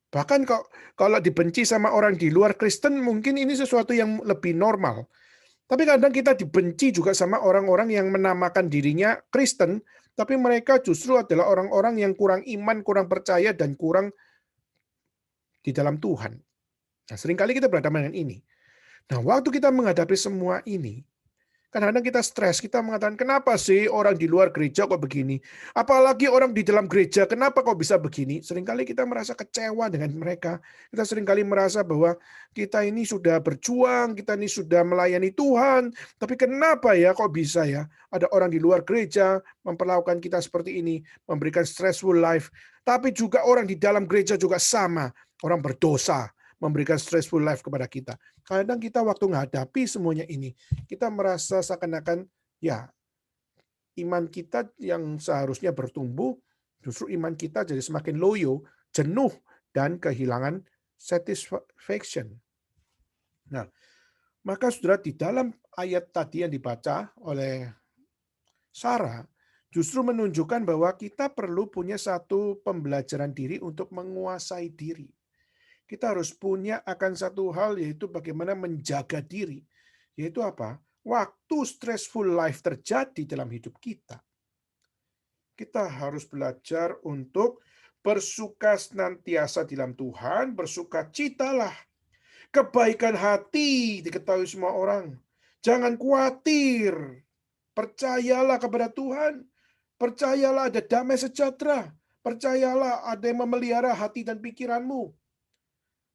bahkan kalau dibenci sama orang di luar Kristen mungkin ini sesuatu yang lebih normal. Tapi kadang kita dibenci juga sama orang-orang yang menamakan dirinya Kristen, tapi mereka justru adalah orang-orang yang kurang iman, kurang percaya, dan kurang di dalam Tuhan. Nah, seringkali kita berhadapan dengan ini. Nah, waktu kita menghadapi semua ini, kadang-kadang kita stres, kita mengatakan, kenapa sih orang di luar gereja kok begini? Apalagi orang di dalam gereja, kenapa kok bisa begini? Seringkali kita merasa kecewa dengan mereka. Kita seringkali merasa bahwa kita ini sudah berjuang, kita ini sudah melayani Tuhan, tapi kenapa ya kok bisa ya ada orang di luar gereja memperlakukan kita seperti ini, memberikan stressful life, tapi juga orang di dalam gereja juga sama, orang berdosa, memberikan stressful life kepada kita. Kadang kita waktu menghadapi semuanya ini, kita merasa seakan-akan ya iman kita yang seharusnya bertumbuh Justru iman kita jadi semakin loyo, jenuh, dan kehilangan satisfaction. Nah, maka saudara di dalam ayat tadi yang dibaca oleh Sarah, justru menunjukkan bahwa kita perlu punya satu pembelajaran diri untuk menguasai diri. Kita harus punya akan satu hal, yaitu bagaimana menjaga diri. Yaitu apa? Waktu stressful life terjadi dalam hidup kita, kita harus belajar untuk bersuka senantiasa di dalam Tuhan, bersukacitalah. Kebaikan hati diketahui semua orang. Jangan khawatir. Percayalah kepada Tuhan. Percayalah ada damai sejahtera. Percayalah ada yang memelihara hati dan pikiranmu.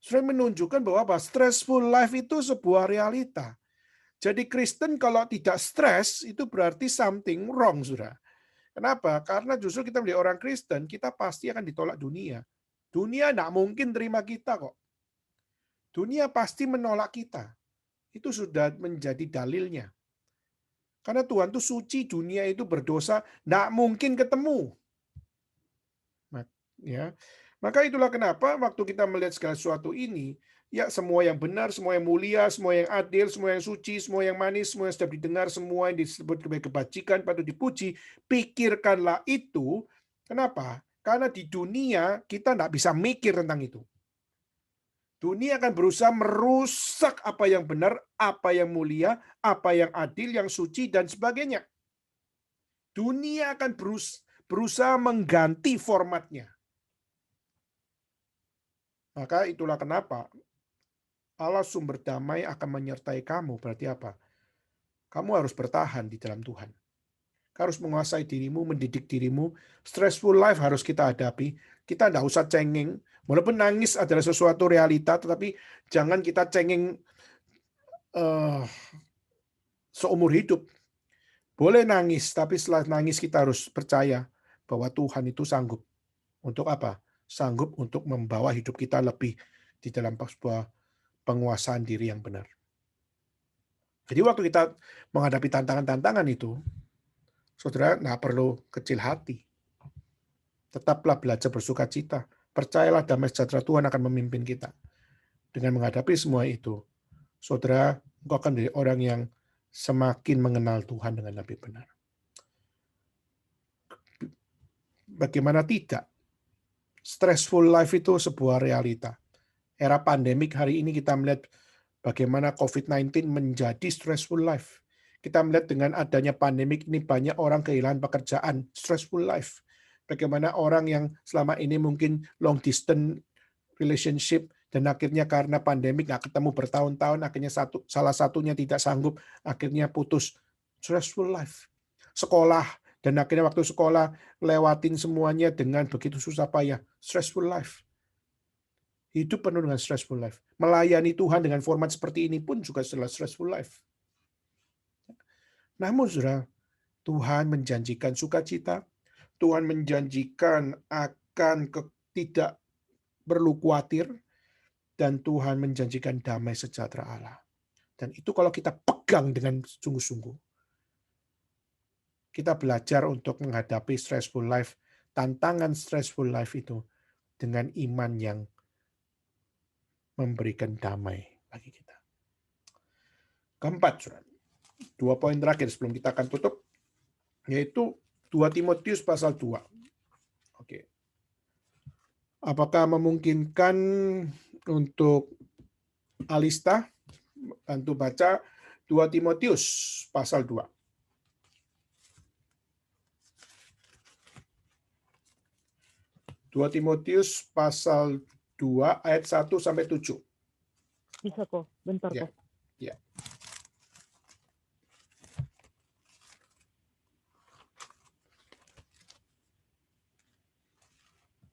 Sering menunjukkan bahwa stressful life itu sebuah realita. Jadi Kristen kalau tidak stres, itu berarti something wrong, saudara. Kenapa? Karena justru kita menjadi orang Kristen, kita pasti akan ditolak dunia. Dunia tidak mungkin terima kita kok. Dunia pasti menolak kita. Itu sudah menjadi dalilnya. Karena Tuhan itu suci, dunia itu berdosa, tidak mungkin ketemu. Ya. Maka itulah kenapa waktu kita melihat segala sesuatu ini, ya semua yang benar, semua yang mulia, semua yang adil, semua yang suci, semua yang manis, semua yang sedap didengar, semua yang disebut kebajikan patut dipuji, pikirkanlah itu. Kenapa? Karena di dunia kita tidak bisa mikir tentang itu. Dunia akan berusaha merusak apa yang benar, apa yang mulia, apa yang adil, yang suci, dan sebagainya. Dunia akan berusaha mengganti formatnya. Maka itulah kenapa Allah sumber damai akan menyertai kamu. Berarti apa? Kamu harus bertahan di dalam Tuhan. Kamu harus menguasai dirimu, mendidik dirimu. Stressful life harus kita hadapi. Kita tidak usah cengeng. Walaupun nangis adalah sesuatu realita, tetapi jangan kita cengeng seumur hidup. Boleh nangis, tapi setelah nangis kita harus percaya bahwa Tuhan itu sanggup. Untuk apa? Sanggup untuk membawa hidup kita lebih di dalam sebuah penguasaan diri yang benar. Jadi waktu kita menghadapi tantangan-tantangan itu, saudara nggak perlu kecil hati. Tetaplah belajar bersuka cita. Percayalah damai sejahtera Tuhan akan memimpin kita. Dengan menghadapi semua itu, saudara, engkau akan menjadi orang yang semakin mengenal Tuhan dengan lebih benar. Bagaimana tidak? Stressful life itu sebuah realita. Era pandemik hari ini kita melihat bagaimana COVID-19 menjadi stressful life. Kita melihat dengan adanya pandemik ini banyak orang kehilangan pekerjaan, stressful life. Bagaimana orang yang selama ini mungkin long distance relationship dan akhirnya karena pandemik nggak ketemu bertahun-tahun, akhirnya salah satunya tidak sanggup, akhirnya putus, stressful life. Sekolah, dan akhirnya waktu sekolah lewatin semuanya dengan begitu susah payah, stressful life. Hidup penuh dengan stressful life. Melayani Tuhan dengan format seperti ini pun juga adalah stressful life. Namun, saudara, Tuhan menjanjikan sukacita. Tuhan menjanjikan akan tidak perlu khawatir. Dan Tuhan menjanjikan damai sejahtera Allah. Dan itu kalau kita pegang dengan sungguh-sungguh. Kita belajar untuk menghadapi stressful life, tantangan stressful life itu dengan iman yang memberikan damai bagi kita. Keempat, saudara. 2 poin terakhir sebelum kita akan tutup, yaitu 2 Timotius pasal 2. Oke. Apakah memungkinkan untuk Alista bantu baca 2 Timotius pasal 2. Timotius pasal 2 ayat 1 sampai 7. Bisa kok, bentar Ya. kok. Ya.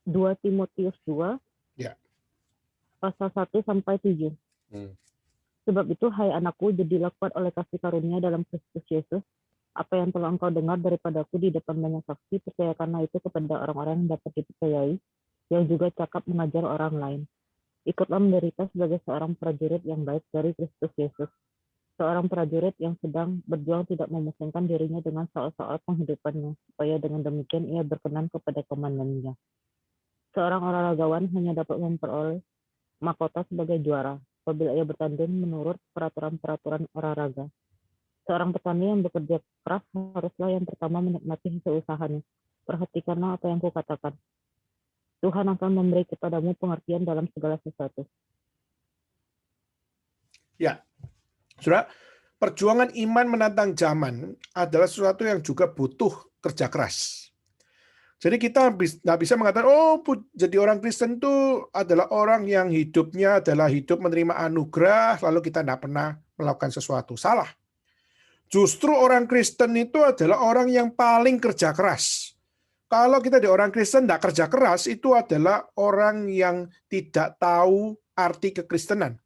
Dua Timotius 2, Ya. pasal 1 sampai 7. Sebab itu, hai anakku, jadilah kuat oleh kasih karunia dalam Kristus Yesus. Apa yang telah engkau dengar daripadaku di depan banyak saksi, percayakanlah itu kepada orang-orang yang dapat dipercayai, yang juga cakap mengajar orang lain. Ikutlah menderita sebagai seorang prajurit yang baik dari Kristus Yesus. seorang prajurit yang sedang berjuang tidak memusingkan dirinya dengan soal-soal penghidupannya, supaya dengan demikian ia berkenan kepada komandannya. Seorang olahragawan hanya dapat memperoleh mahkota sebagai juara apabila ia bertanding menurut peraturan-peraturan olahraga. Seorang petani yang bekerja keras haruslah yang pertama menikmati hasil usahanya. Perhatikanlah apa yang kukatakan. Tuhan akan memberi kepadamu pengertian dalam segala sesuatu. Ya, Saudara, perjuangan iman menantang zaman adalah sesuatu yang juga butuh kerja keras. Jadi kita nggak bisa mengatakan, jadi orang Kristen itu adalah orang yang hidupnya adalah hidup menerima anugerah, lalu kita nggak pernah melakukan sesuatu. Salah. Justru orang Kristen itu adalah orang yang paling kerja keras. Kalau kita di orang Kristen nggak kerja keras, itu adalah orang yang tidak tahu arti kekristenan.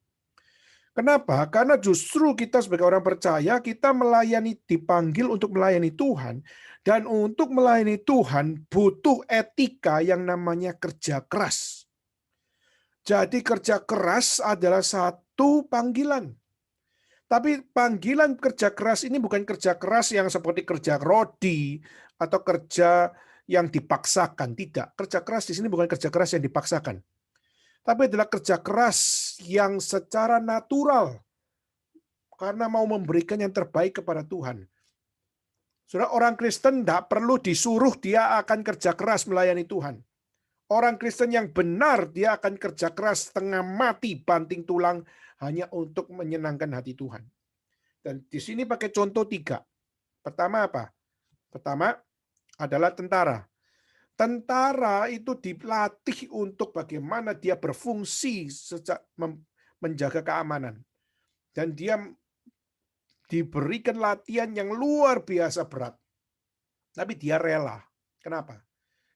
Kenapa? Karena justru kita sebagai orang percaya, kita dipanggil untuk melayani Tuhan. Dan untuk melayani Tuhan, butuh etika yang namanya kerja keras. Jadi kerja keras adalah satu panggilan. Tapi panggilan kerja keras ini bukan kerja keras yang seperti kerja rodi, atau kerja yang dipaksakan. Tidak. Kerja keras di sini bukan kerja keras yang dipaksakan. Tapi adalah kerja keras yang secara natural, karena mau memberikan yang terbaik kepada Tuhan. Saudara, orang Kristen tidak perlu disuruh, dia akan kerja keras melayani Tuhan. Orang Kristen yang benar, dia akan kerja keras setengah mati, banting tulang, hanya untuk menyenangkan hati Tuhan. Dan di sini pakai contoh 3. Pertama apa? Pertama adalah tentara. Tentara itu dilatih untuk bagaimana dia berfungsi menjaga keamanan. Dan dia diberikan latihan yang luar biasa berat. Tapi dia rela. Kenapa?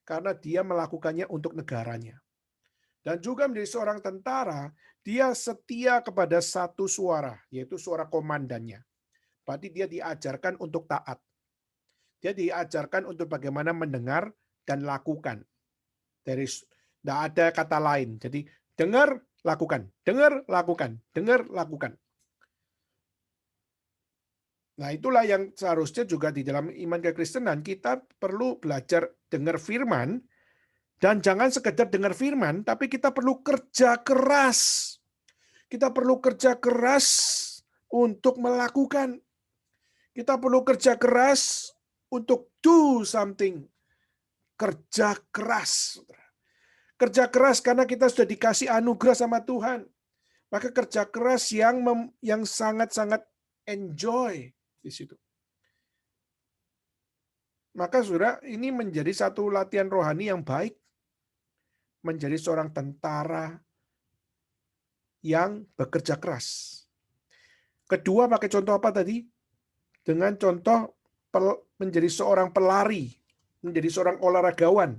Karena dia melakukannya untuk negaranya. Dan juga menjadi seorang tentara, dia setia kepada satu suara, yaitu suara komandannya. Berarti dia diajarkan untuk taat. Dia diajarkan untuk bagaimana mendengar dan lakukan. Tidak ada kata lain. Jadi dengar, lakukan. Dengar, lakukan. Dengar, lakukan. Nah, itulah yang seharusnya juga di dalam iman kekristenan, kita perlu belajar dengar firman, dan jangan sekedar dengar firman, tapi kita perlu kerja keras. Kita perlu kerja keras untuk melakukan. Kita perlu kerja keras untuk do something. Kerja keras. Kerja keras karena kita sudah dikasih anugerah sama Tuhan. Maka kerja keras yang sangat-sangat enjoy di situ. Maka saudara, ini menjadi satu latihan rohani yang baik. Menjadi seorang tentara yang bekerja keras. Kedua, pakai contoh apa tadi? Dengan contoh menjadi seorang pelari, menjadi seorang olahragawan.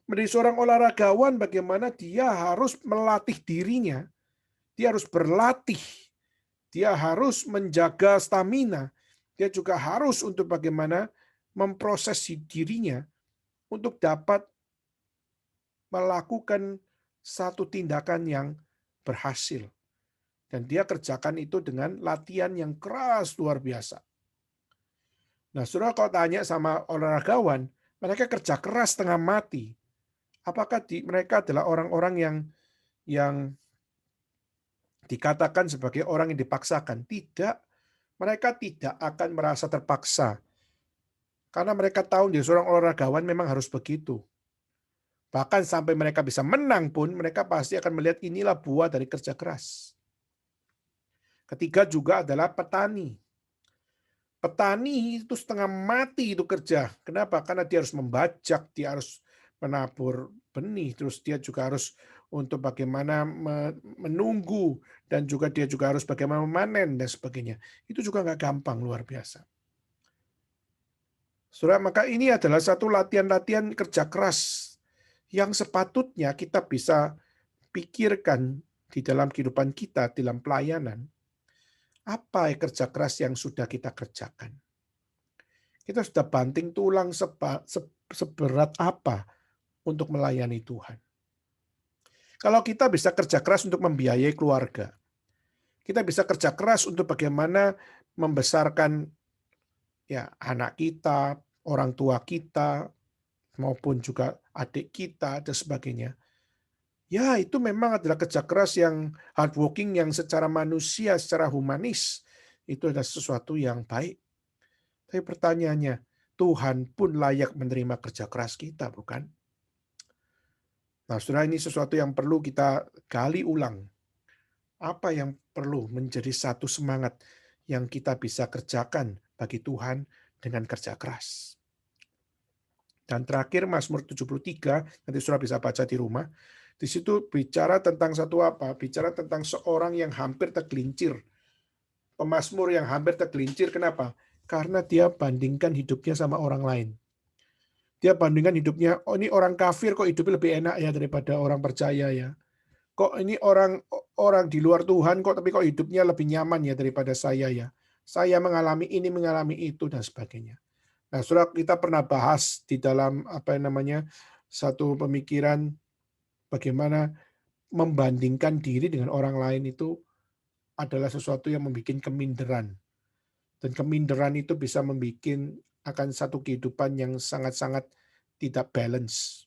Menjadi seorang olahragawan, bagaimana dia harus melatih dirinya, dia harus berlatih, dia harus menjaga stamina, dia juga harus untuk bagaimana memproses dirinya untuk dapat melakukan satu tindakan yang berhasil. Dan dia kerjakan itu dengan latihan yang keras luar biasa. Nah, saudara, kalau tanya sama olahragawan, mereka kerja keras setengah mati. Apakah mereka adalah orang-orang yang dikatakan sebagai orang yang dipaksakan? Tidak. Mereka tidak akan merasa terpaksa. Karena mereka tahu dia seorang olahragawan memang harus begitu. Bahkan sampai mereka bisa menang pun, mereka pasti akan melihat inilah buah dari kerja keras. Ketiga juga adalah petani. Petani itu setengah mati itu kerja. Kenapa? Karena dia harus membajak, dia harus menabur benih, terus dia juga harus untuk bagaimana menunggu, dan juga dia juga harus bagaimana memanen dan sebagainya. Itu juga nggak gampang, luar biasa. Saudara, maka ini adalah satu latihan-latihan kerja keras yang sepatutnya kita bisa pikirkan di dalam kehidupan kita, dalam pelayanan. Apa kerja keras yang sudah kita kerjakan? Kita sudah banting tulang seberat apa untuk melayani Tuhan? Kalau kita bisa kerja keras untuk membiayai keluarga, Kita bisa kerja keras untuk bagaimana membesarkan ya anak kita, orang tua kita, maupun juga adik kita dan sebagainya. Ya, itu memang adalah kerja keras yang hardworking, yang secara manusia, secara humanis, itu adalah sesuatu yang baik. Tapi pertanyaannya, Tuhan pun layak menerima kerja keras kita, bukan? Nah, saudara, ini sesuatu yang perlu kita gali ulang. Apa yang perlu menjadi satu semangat yang kita bisa kerjakan bagi Tuhan dengan kerja keras? Dan terakhir, Mazmur 73, nanti saudara bisa baca di rumah. Di situ bicara tentang satu apa? Bicara tentang seorang yang hampir tergelincir. Pemazmur yang hampir tergelincir, kenapa? Karena dia bandingkan hidupnya sama orang lain. Dia bandingkan hidupnya, oh ini orang kafir kok hidupnya lebih enak ya daripada orang percaya ya. Kok ini orang di luar Tuhan kok, tapi kok hidupnya lebih nyaman ya daripada saya ya. Saya mengalami ini, mengalami itu, dan sebagainya. Nah, saudara, kita pernah bahas di dalam satu pemikiran bagaimana membandingkan diri dengan orang lain itu adalah sesuatu yang membuat keminderan. Dan keminderan itu bisa membuat akan satu kehidupan yang sangat-sangat tidak balance.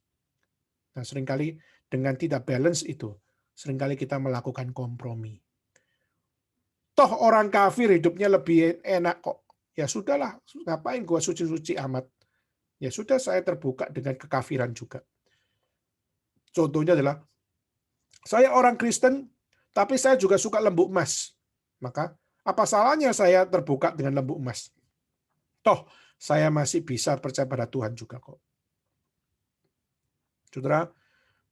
Nah, seringkali dengan tidak balance itu, seringkali kita melakukan kompromi. Toh orang kafir hidupnya lebih enak kok. Ya sudahlah, ngapain gua suci-suci amat. Ya sudah, saya terbuka dengan kekafiran juga. Contohnya adalah, saya orang Kristen, tapi saya juga suka lembu emas. Maka, apa salahnya saya terbuka dengan lembu emas? Toh, saya masih bisa percaya pada Tuhan juga kok. Saudara,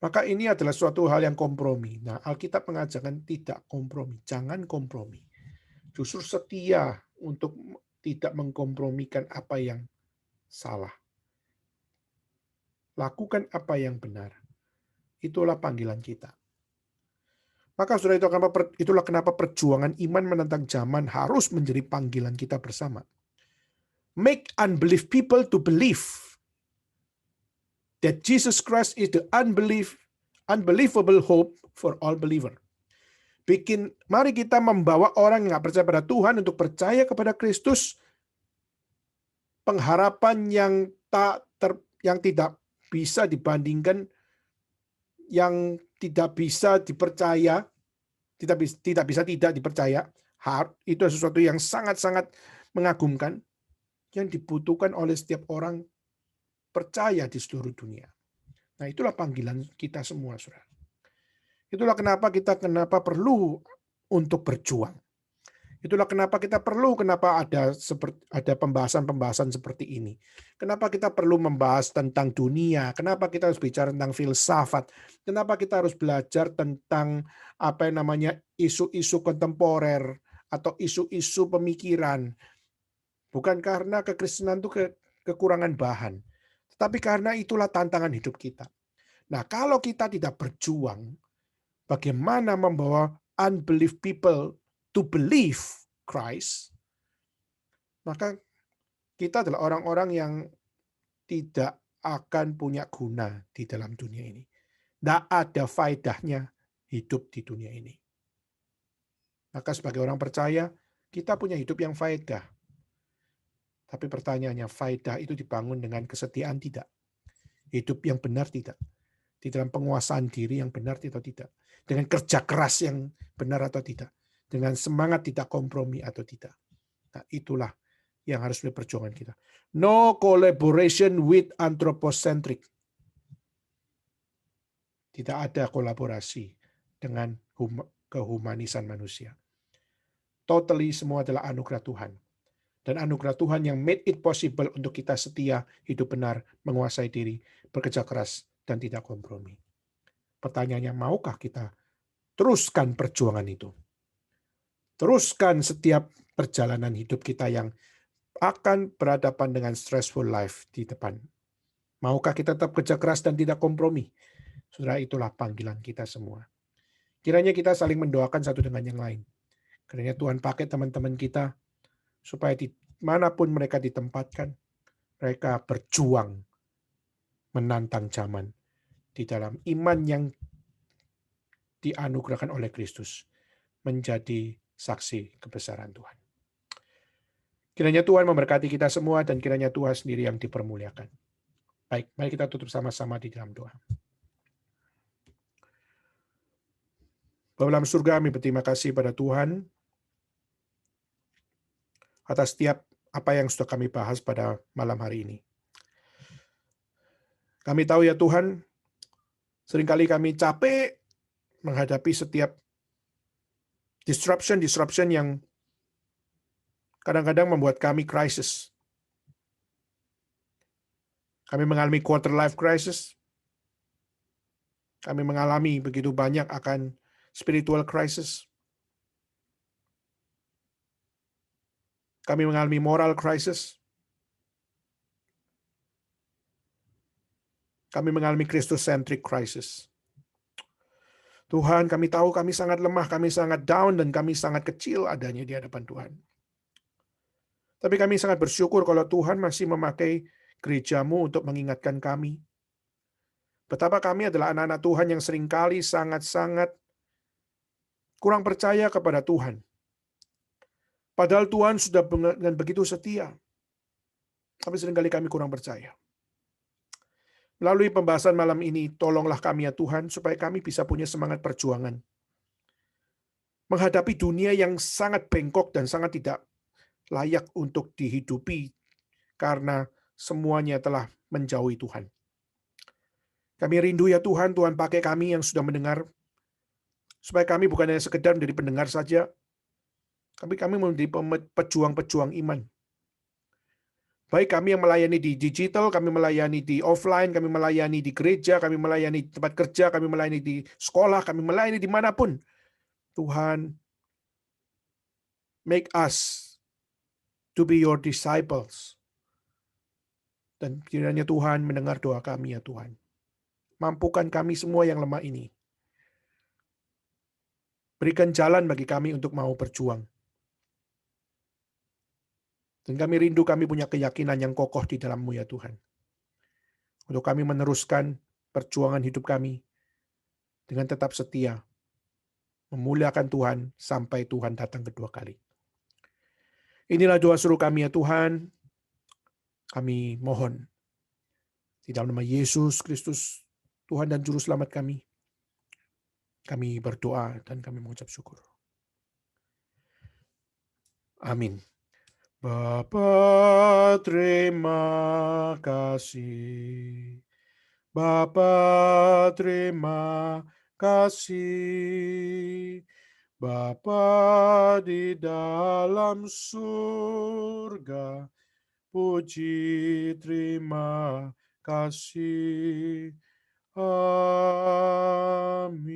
maka ini adalah suatu hal yang kompromi. Nah, Alkitab mengajarkan tidak kompromi. Jangan kompromi. Justru setia untuk tidak mengkompromikan apa yang salah. Lakukan apa yang benar. Itulah panggilan kita. Maka saudara, itulah kenapa perjuangan iman menentang zaman harus menjadi panggilan kita bersama. Make unbelief people to believe that Jesus Christ is the unbelievable hope for all believer. Mari kita membawa orang yang nggak percaya pada Tuhan untuk percaya kepada Kristus, pengharapan yang tidak bisa dibandingkan, yang tidak bisa dipercaya, tidak bisa tidak dipercaya. Itu sesuatu yang sangat-sangat mengagumkan, yang dibutuhkan oleh setiap orang percaya di seluruh dunia. Nah, itulah panggilan kita semua, saudara. Itulah kenapa perlu untuk berjuang. Itulah kenapa ada pembahasan-pembahasan seperti ini. Kenapa kita perlu membahas tentang dunia, kenapa kita harus bicara tentang filsafat, kenapa kita harus belajar tentang isu-isu kontemporer atau isu-isu pemikiran. Bukan karena kekristenan itu kekurangan bahan, tetapi karena itulah tantangan hidup kita. Nah, kalau kita tidak berjuang, bagaimana membawa unbelief people to believe Christ, maka kita adalah orang-orang yang tidak akan punya guna di dalam dunia ini. Tidak ada faedahnya hidup di dunia ini. Maka sebagai orang percaya, kita punya hidup yang faedah. Tapi pertanyaannya, faedah itu dibangun dengan kesetiaan tidak? Hidup yang benar tidak? Di dalam penguasaan diri yang benar atau tidak? Dengan kerja keras yang benar atau tidak? Dengan semangat tidak kompromi atau tidak? Nah, itulah yang harus menjadi perjuangan kita. No collaboration with anthropocentric. Tidak ada kolaborasi dengan kehumanisan manusia. Totally semua adalah anugerah Tuhan. Dan anugerah Tuhan yang made it possible untuk kita setia, hidup benar, menguasai diri, bekerja keras, dan tidak kompromi. Pertanyaannya, maukah kita teruskan perjuangan itu? Teruskan setiap perjalanan hidup kita yang akan berhadapan dengan stressful life di depan. Maukah kita tetap kerja keras dan tidak kompromi? Saudara, itulah panggilan kita semua. Kiranya kita saling mendoakan satu dengan yang lain. Kiranya Tuhan pakai teman-teman kita supaya dimanapun mereka ditempatkan, mereka berjuang menantang zaman di dalam iman yang dianugerahkan oleh Kristus, menjadi saksi kebesaran Tuhan. Kiranya Tuhan memberkati kita semua dan kiranya Tuhan sendiri yang dipermuliakan. Baik, mari kita tutup sama-sama di dalam doa. Bapa dalam surga, kami berterima kasih pada Tuhan atas setiap apa yang sudah kami bahas pada malam hari ini. Kami tahu ya Tuhan, seringkali kami capek menghadapi setiap disruption yang kadang-kadang membuat kami krisis. Kami mengalami quarter life crisis. Kami mengalami begitu banyak akan spiritual crisis. Kami mengalami moral crisis. Kami mengalami Christocentric crisis. Tuhan, kami tahu kami sangat lemah, kami sangat down, dan kami sangat kecil adanya di hadapan Tuhan. Tapi kami sangat bersyukur kalau Tuhan masih memakai gereja-Mu untuk mengingatkan kami. Betapa kami adalah anak-anak Tuhan yang seringkali sangat-sangat kurang percaya kepada Tuhan. Padahal Tuhan sudah dengan begitu setia. Tapi seringkali kami kurang percaya. Melalui pembahasan malam ini, tolonglah kami ya Tuhan, supaya kami bisa punya semangat perjuangan. Menghadapi dunia yang sangat bengkok dan sangat tidak layak untuk dihidupi, karena semuanya telah menjauhi Tuhan. Kami rindu ya Tuhan, Tuhan pakai kami yang sudah mendengar, supaya kami bukan hanya sekedar menjadi pendengar saja, tapi kami menjadi pejuang-pejuang iman. Baik kami yang melayani di digital, kami melayani di offline, kami melayani di gereja, kami melayani di tempat kerja, kami melayani di sekolah, kami melayani dimanapun. Tuhan, make us to be your disciples. Dan kiranya Tuhan mendengar doa kami ya Tuhan. Mampukan kami semua yang lemah ini. Berikan jalan bagi kami untuk mau berjuang. Dan kami rindu kami punya keyakinan yang kokoh di dalam-Mu ya Tuhan. Untuk kami meneruskan perjuangan hidup kami dengan tetap setia. Memuliakan Tuhan sampai Tuhan datang kedua kali. Inilah doa seru kami ya Tuhan. Kami mohon. Di dalam nama Yesus Kristus, Tuhan dan Juru Selamat kami. Kami berdoa dan kami mengucap syukur. Amin. Bapa, terima kasih. Bapa, terima kasih. Bapa di dalam surga, puji terima kasih. Amin.